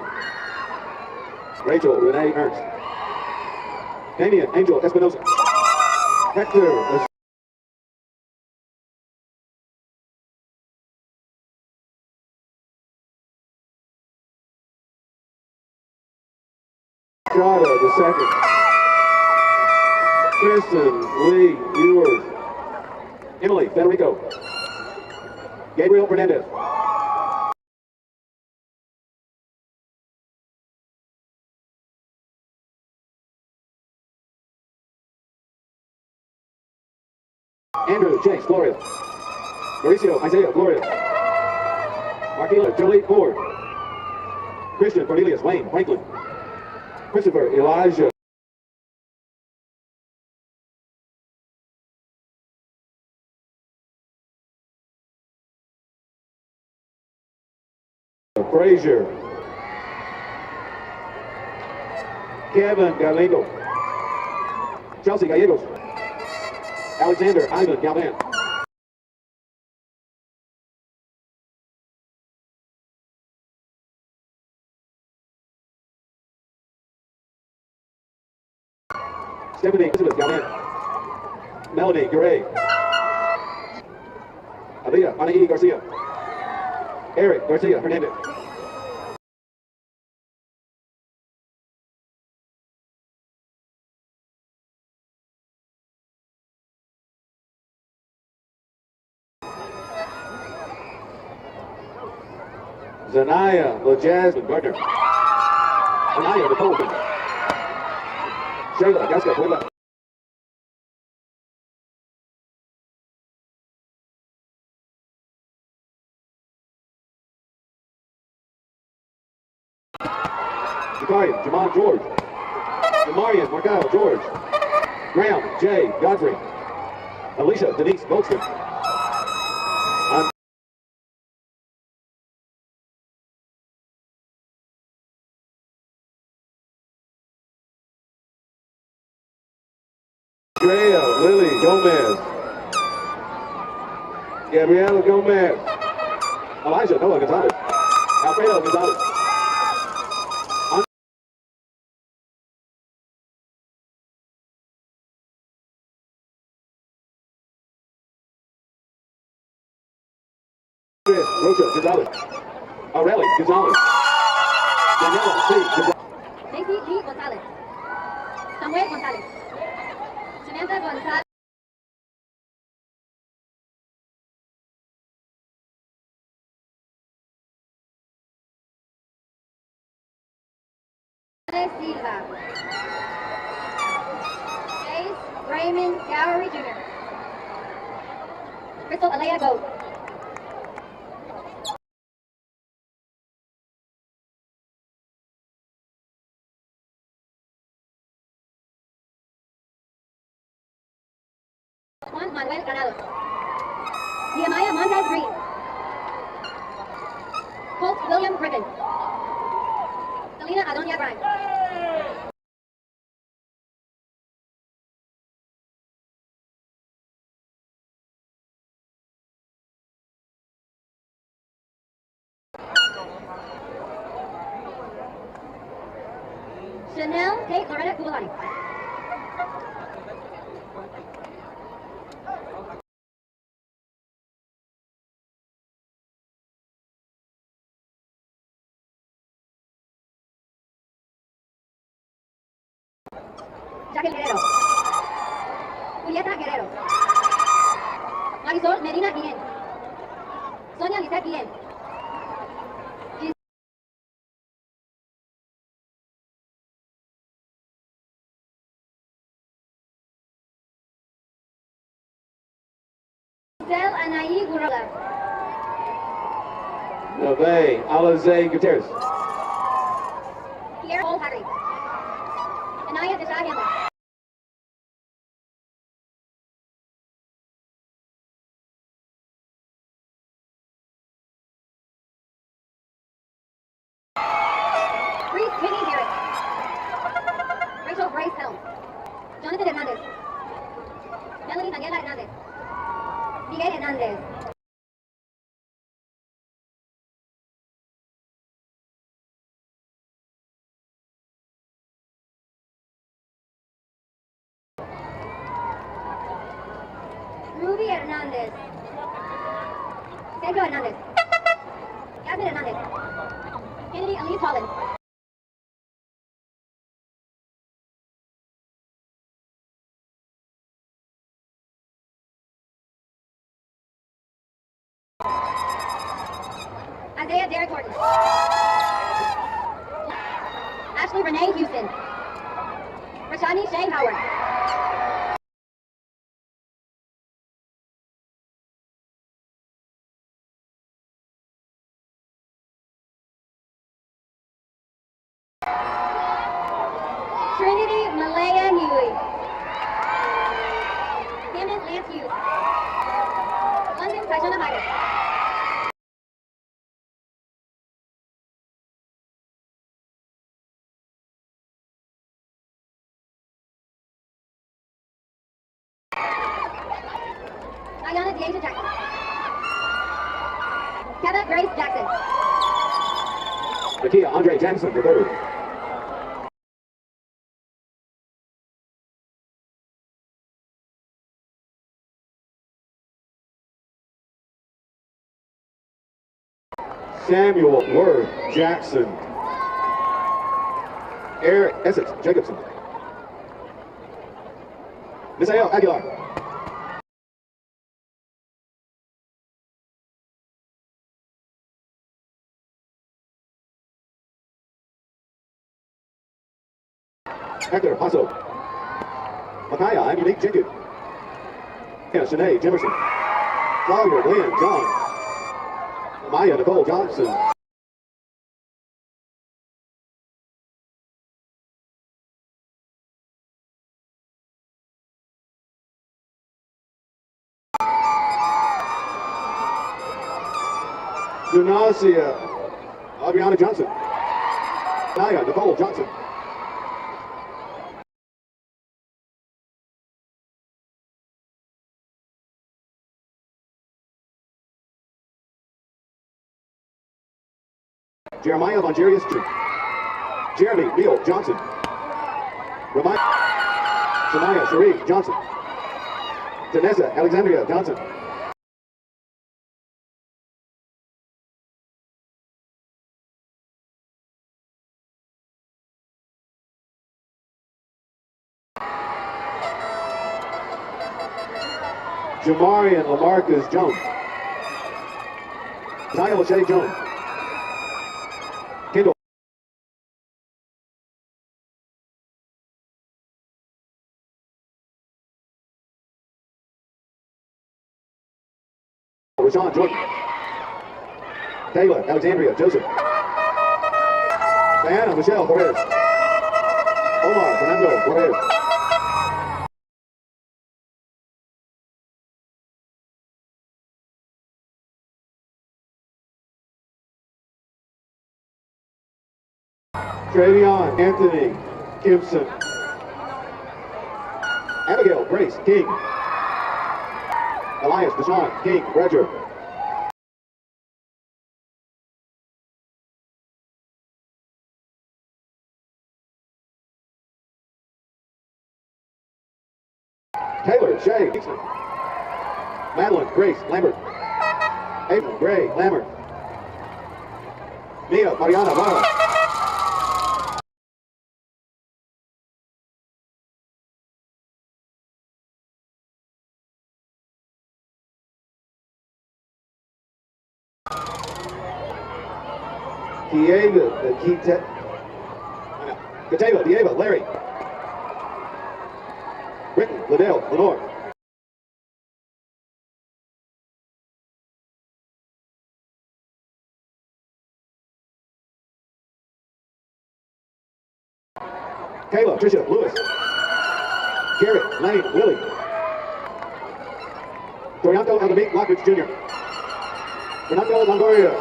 Rachel Renee Ernst. Damian Angel Espinosa. Hector Estrada II. Kristen Lee Ewers. Emily Federico. Gabriel Fernandez. Andrew James Gloria. Mauricio Isaiah Gloria. Marquila Jolie Ford. Christian Cornelius Wayne Franklin. Christopher Elijah. Frazier. Kevin Galindo. Chelsea Gallegos. Alexander Ivan Galvan. Stephanie Elizabeth Galvan. Melanie Gray. Aliyah Anaí Garcia. Eric Garcia Hernandez. Zanaya LaJasmine Gardner. Anaya Nicole. Shayla Gasca Puebla. Jakarian Jamon George. Jamarian Markel George. Graham J. Godfrey. Alicia Denise Goldstein. Andrea Lily Gomez. Gabriela Gomez. Elijah Noah Gonzalez. Alfredo Gonzalez. Andres Rocha Gonzalez. Aureli Gonzalez. Daniela C. Gonzalez. Daisy Lee Gonzalez. Samuel Gonzalez. Samantha Gonzalez. Silva. Chase Raymond Gowery Jr. Crystal Alea Goat. Juan Manuel Granados. Nehemiah Montez Green. Colt William Griffin. Selena Adonia Grimes. Chanel Kate Loretta Kubulani. Jacqueline Guerrero. Julieta Guerrero. Marisol Medina Guillén. Sonia Lizette Guillén. Giselle Anaí Guralev. Nove, Alize Gutierrez. Pierre Paul Harry. Anaya Desai Hamlet. Reese Katie Harris. Rachel Grace Helm. Jonathan Hernandez. Melanie Daniela Hernandez. Miguel Hernandez. Ruby Hernandez. Sergio Hernandez. Yasmin Hernandez. Kennedy Elise Holland. Isaiah Derek Horton. Ashley Renee Houston. Rashani Shay Howard. Trinity Malaya Huey. Camden Lance Hughes. London Tijana Myers. Ayana Deasia Jackson. Kevin Grace Jackson. Nakia Andre Jackson, the third. Samuel Worth Jackson. Eric Essex Jacobson. Misael Aguilar. Hector Paso. Makaya Unique Jenkins. Shanae Jimerson. Collier Glenn John. Maya Nicole Johnson. Dunasia Adriana Johnson. Maya Nicole Johnson. Jeremiah Vongerius, Jeremy Neal Johnson, Shania Cherie Johnson, Janessa Alexandria Johnson, Jamarian Lamarcus Jones, Taya Lachey Jones, Kendall Rashawn Jordan, Taylor Alexandria Joseph, Diana Michelle Torres, Omar Fernando Torres, Travion Anthony Gibson, Abigail Grace King, Elias Deshaun King Bredger, Taylor Shay Dixon, Madeline Grace Lambert, Ava Gray Lambert, Mia Mariana Mara, Dieva, Larry, Britton, Liddell, Lenore, Kayla, Tricia, Lewis. Garrett, Lane, Willie. Torianto, Aldemir, Lockridge Jr. Fernando Longoria.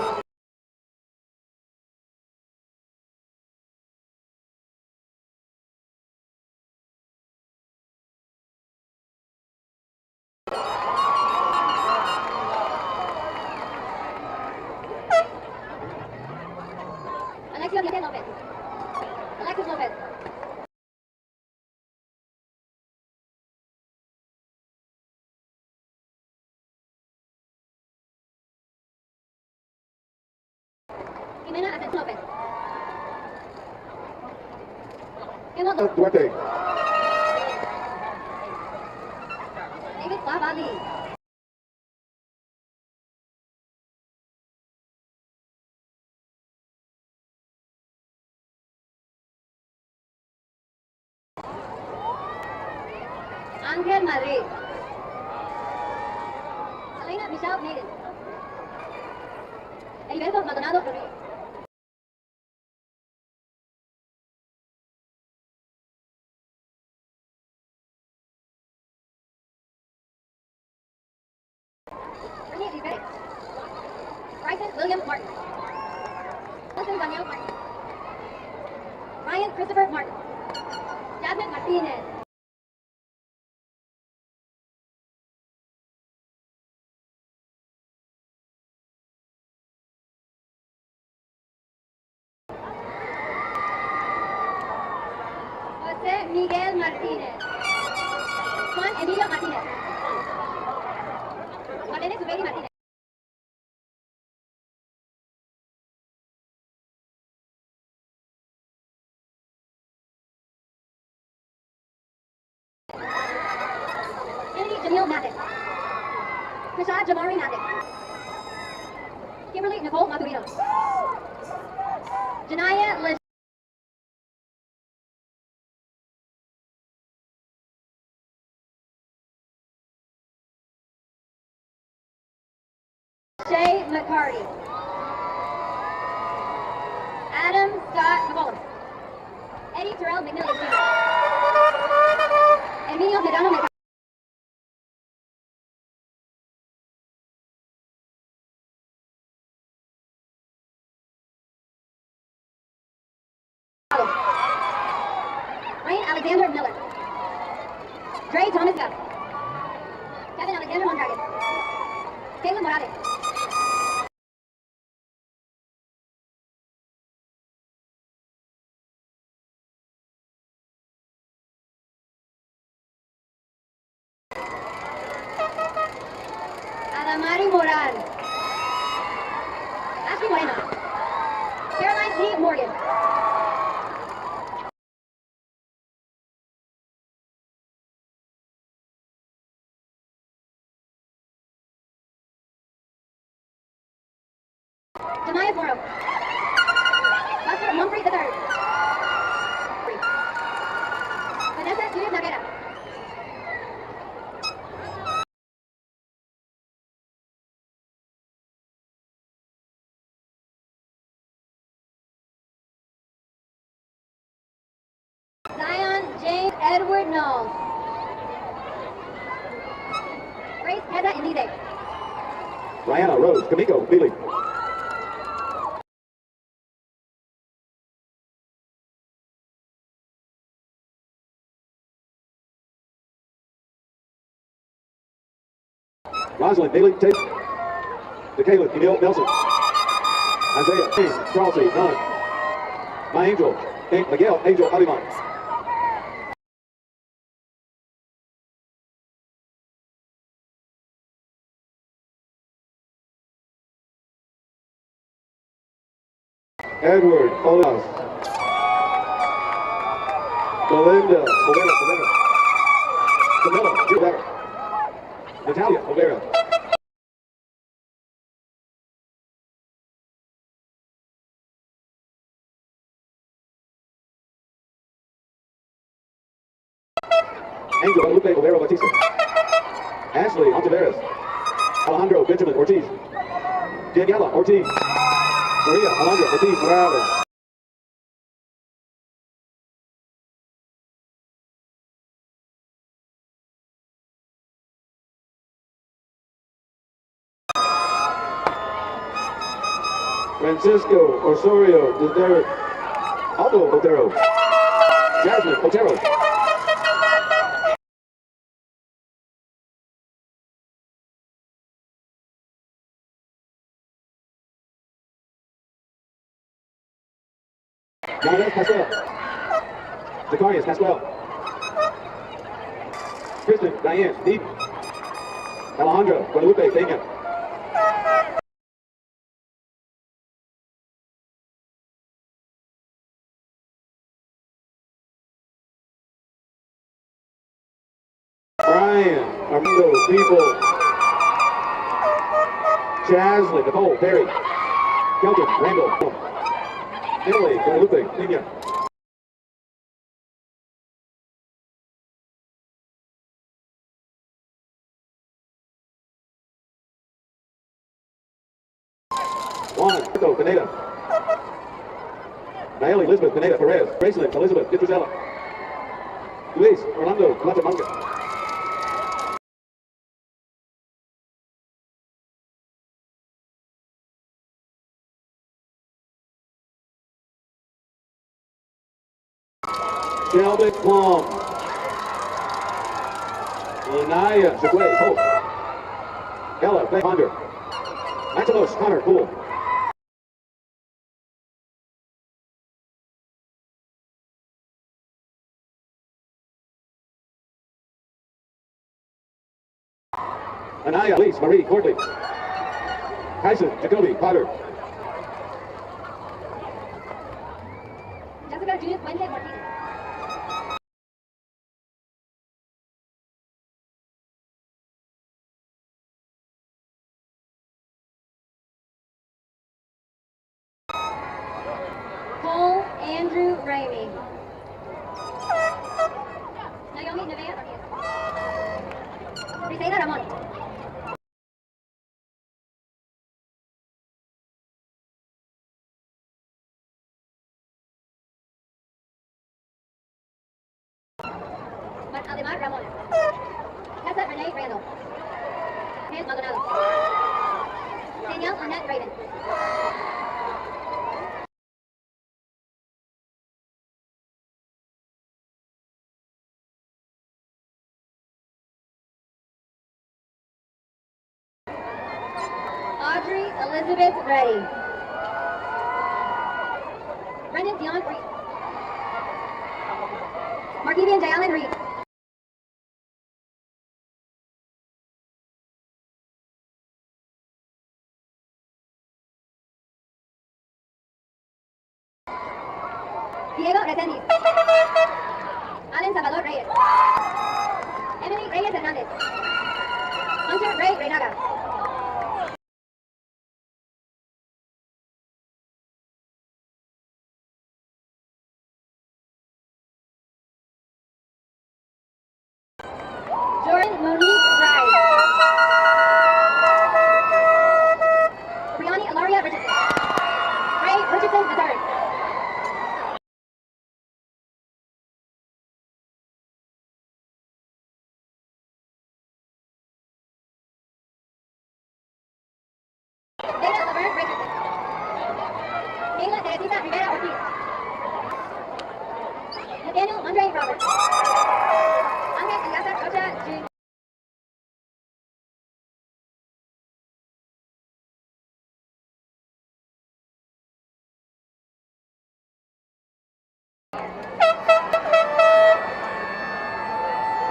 Alexis Lopez. Alexis Lopez. Jimena Asensio Lopez. Emma Duarte. David Favali. Angel Madrid. Elena Michelle Maiden. Heriberto Maldonado Rodríguez. Ernie Rivera. Bryson William Martin. Justin Daniel Martin. Ryan Christopher Martin. Jasmine Martinez. José Miguel Martínez. Juan Emilio Martínez. Marlene Zuberi Martínez. Kennedy Jamil Mathis. Prashad Jamari Mathis. Kimberly Nicole Maturino. Janaya Liz. Shay McCarty. Adam Scott McCollum. Eddie Terrell McMillan Jr. Emilio Medano McCarty. Ryan Alexander Miller. Dre Thomas Guff. Kevin Alexander Mondragon. Caleb Morales. Adamari Moran. Ashley Moreno. Caroline Lee Morgan. Jemiah Moro. Buster Humphrey III. Vanessa Judith Navera. Zion James Edward Knowles. Grace Heza Inide. Rihanna Rose, Kamiko, Billy. Rosalind Bailey Tate. DeKayla Emil Nelson. Isaiah James Charles Nunn. My Angel. Miguel Angel Aliman. Edward Olias. Belinda Olera. Camilla Gilbert. Natalia Olera. Angel Guadalupe Olera Batista. Ashley Ontiveros. Alejandro Benjamin Ortiz. Daniela Ortiz. Maria Alondra Ortiz Morales. Francisco Osorio Otero. Aldo Otero. Jasmine Otero. Yanez Pascual. Zacharias Pascual. Kristen Diane Deep. Alejandra Guadalupe Peña. Brian Armando People. Jaslyn Nicole Perry. Kelton Randall. Emily Guadalupe Peña. Juan Marco Pineda. Naeli Elizabeth Pineda Perez. Gracelyn Elizabeth Pitruzella. Luis Orlando Platamanga. Shelby Plum. Lanaya Chagway Hope. Ella Faye Ponder. Maximus Connor Poole. Anaya Elise Marie Courtley. Tyson Jacoby Potter. Jessica Judith Fuente Martinez. Cole Andrew Ramey. Naomi Nevea Martinez. Brisena Ramon. Ademar Ramon. Tessa Renee Randall. Hans Maldonado. Danielle Annette Raven. Audrey Elizabeth Reddy. Brendan Dion Reed. Markevian Jalen Reed. Diego Resendiz. Allen Salvador Reyes. Emily Reyes Hernández. Hunter Ray Reynaga. Jordan Monique Rice. Brianni Alaria Richardson. Ray Richardson III. Dana Laverne Richardson. Kayla Teresita Rivera Ortiz. Nathaniel Andre Roberts. Andres Eliasa Rocha Jr.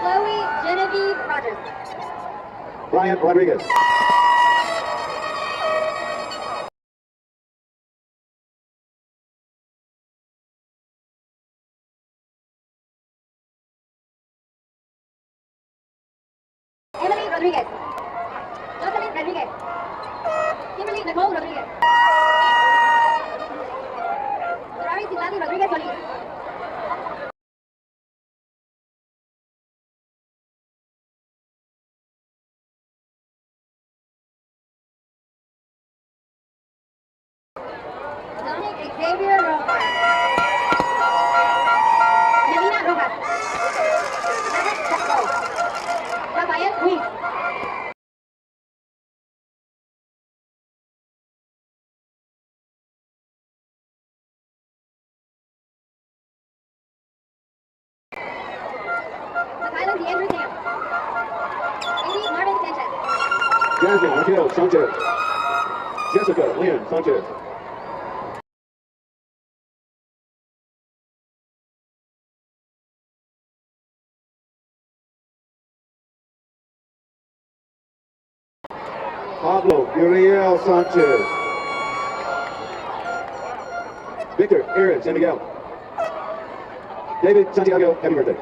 Chloe Genevieve Rogers. Brian Rodriguez. Emily Rodriguez. Jocelyn Rodriguez. Kimberly Nicole Rodriguez. Ferrari Silvani Rodriguez Solís. Dominic Xavier Rojas. Melina Rojas. Rafael Ruiz. Jasmine Raquel Sanchez. Jessica Lynn Sanchez. Pablo Uriel Sanchez. Victor Aaron San Miguel. David Santiago, happy birthday.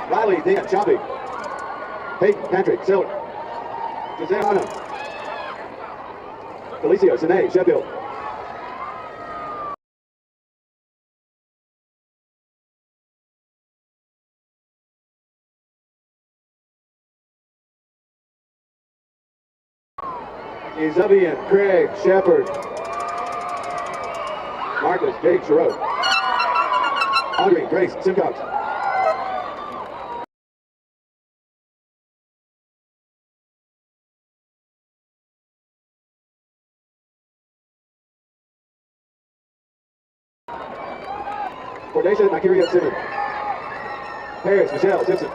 Riley Dan Choppy. Peyton Patrick Seller. Jose Hanna. Felicia Sine Sheffield. Isabian Craig Shepard. Marcus Jake Giroux. Audrey Grace Simcox. Cordation Akiria Simmons. Paris Michelle Simpson.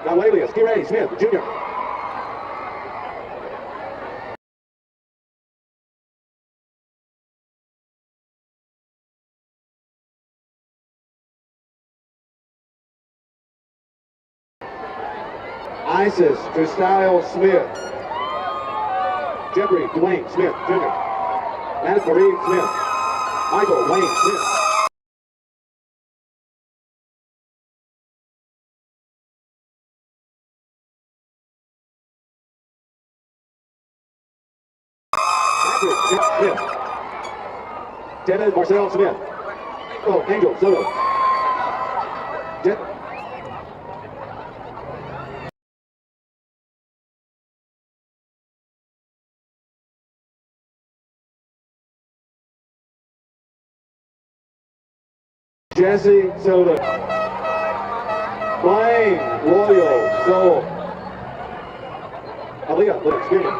Nonwalius Kire Smith Jr. Isis Cristile Smith. Jeffrey Dwayne Smith Jr. Anna Marie Smith. Michael Wayne Smith. Patrick Jeff Smith. Devin Marcel Smith. Oh, Angel Soto. Jesse Soto. Blaine Royal Soul. Aaliyah Lewis Jr.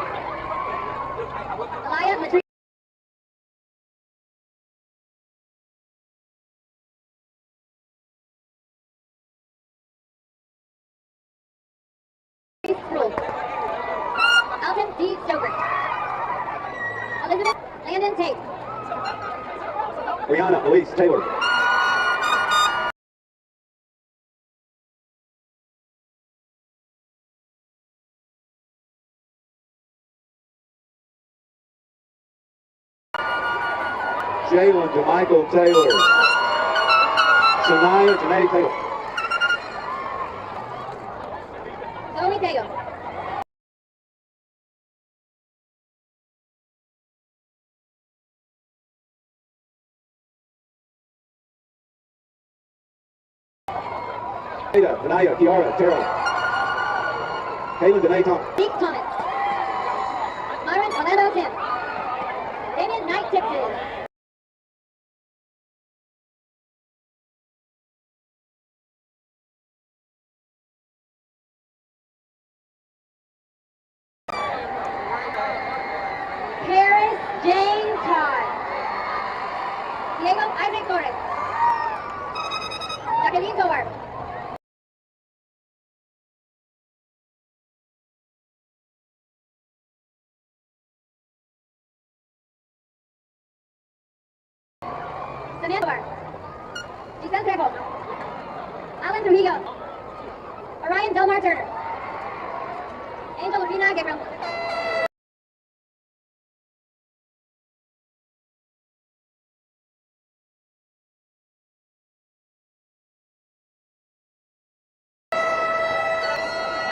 Alaya Madrid. Rule. Alton D. Stoker. Elizabeth Landon Tate. Brianna Elise Taylor. Jalen DeMichael Taylor. Shania Janae Taylor. Tony Taylor. Ada, Anaya, Kiara, Terrell. Kaylin Danae Thomas. Nick Thomas. Myron Orlando Tim. Damien Knight Tipton. Paris Jane Todd. Diego Isaac Torres. Jacqueline Tovar. Samantha Tovar. Giselle Trejo. Alan Trujillo. Orion Delmar Turner. Angel Lorena Gabriel.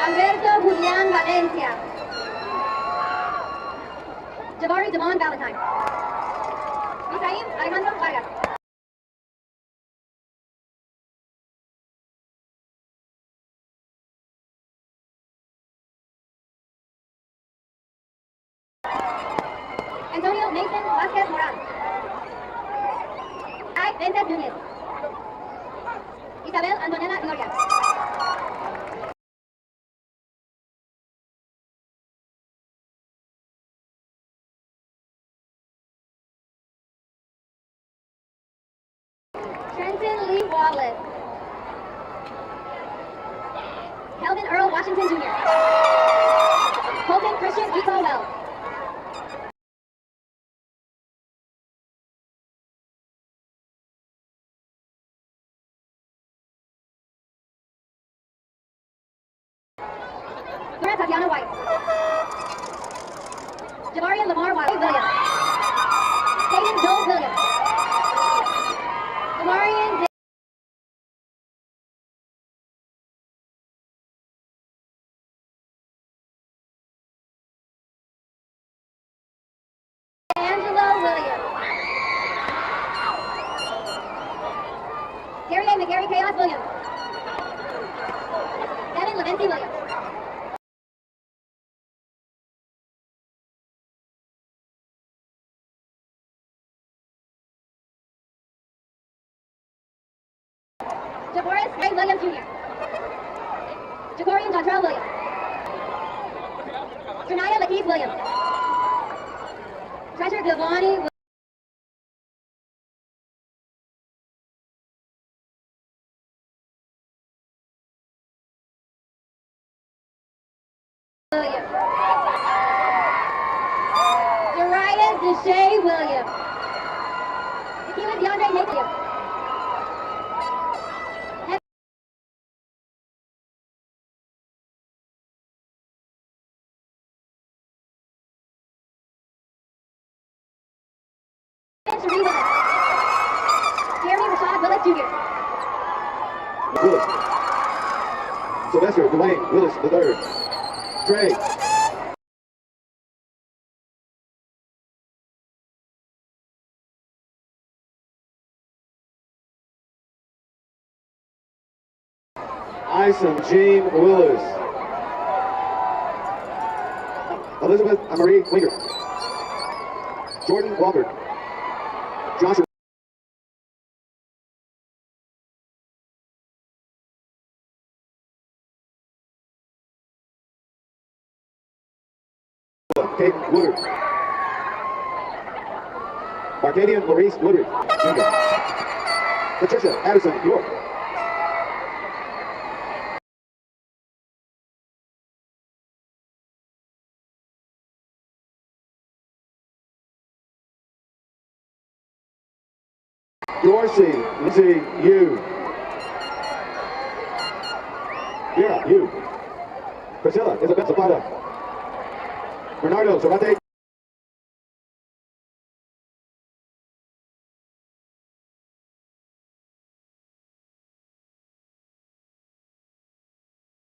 Alberto Julian Valencia. Jabari Damon Valentine. Misraim Alejandro Vargas. Antonio Nathan Vasquez Moran. Ike Vincent Nunez. Isabel Antonella Gloria. Trenton Lee Wallace. Kelvin Earl Washington Jr. Colton Christian E. Caldwell. Laura Tatiana White. Javarian Lamar Wiley Williams. Hayden Joel Williams. Javarian Angelo Williams. Gary A. McGarry Chaos Williams. Devin Levincy Williams. Javoris Ray Williams Jr. Jacorian Dontrell Williams. Janaya Lakeith Williams. Treasure Gavani Williams. Jariah Deshae Williams. Tequila DeAndre Nate Williams. Cherie Willis. Jeremy Rashad Willis Jr. Willis. Sylvester Dwayne Willis III. Trey. Ison Jean Willis. Elizabeth Marie Winger. Jordan Walker. Joshua. Kate Woodard. Arcadian Maurice Woodard Jr. Patricia Addison York. Dorsey Lindsay Yu. Vera Yu. Priscilla Isabel Zapata. Bernardo Cervante.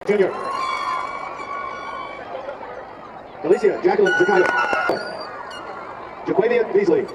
Junior. Alicia Jacqueline Zakayo. Jaquavian Beasley.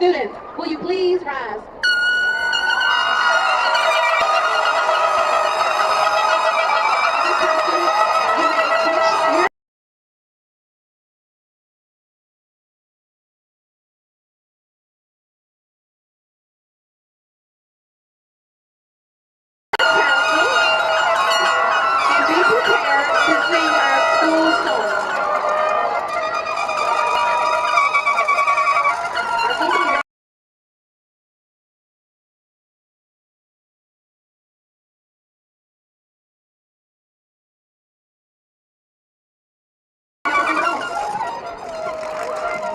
Students, will you please rise? And be prepared to sing our school song. Our school leader.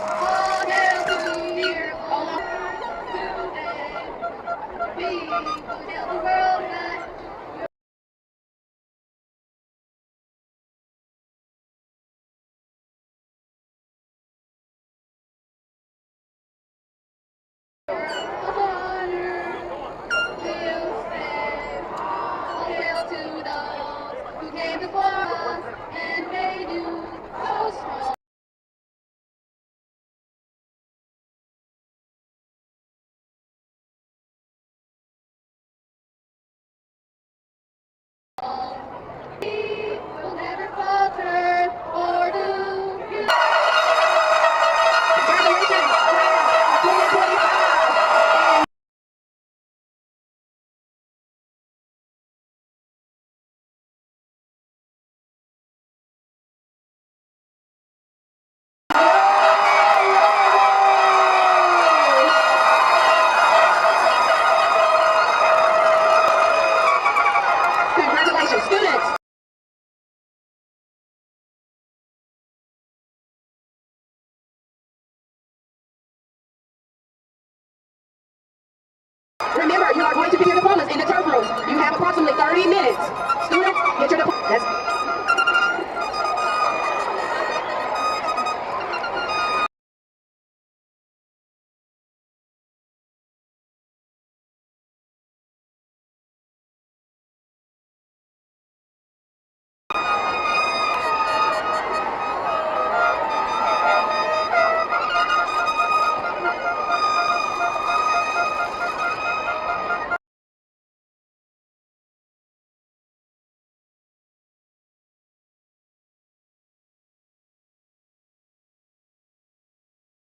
All hail to the leader, all of today. We will tell the world about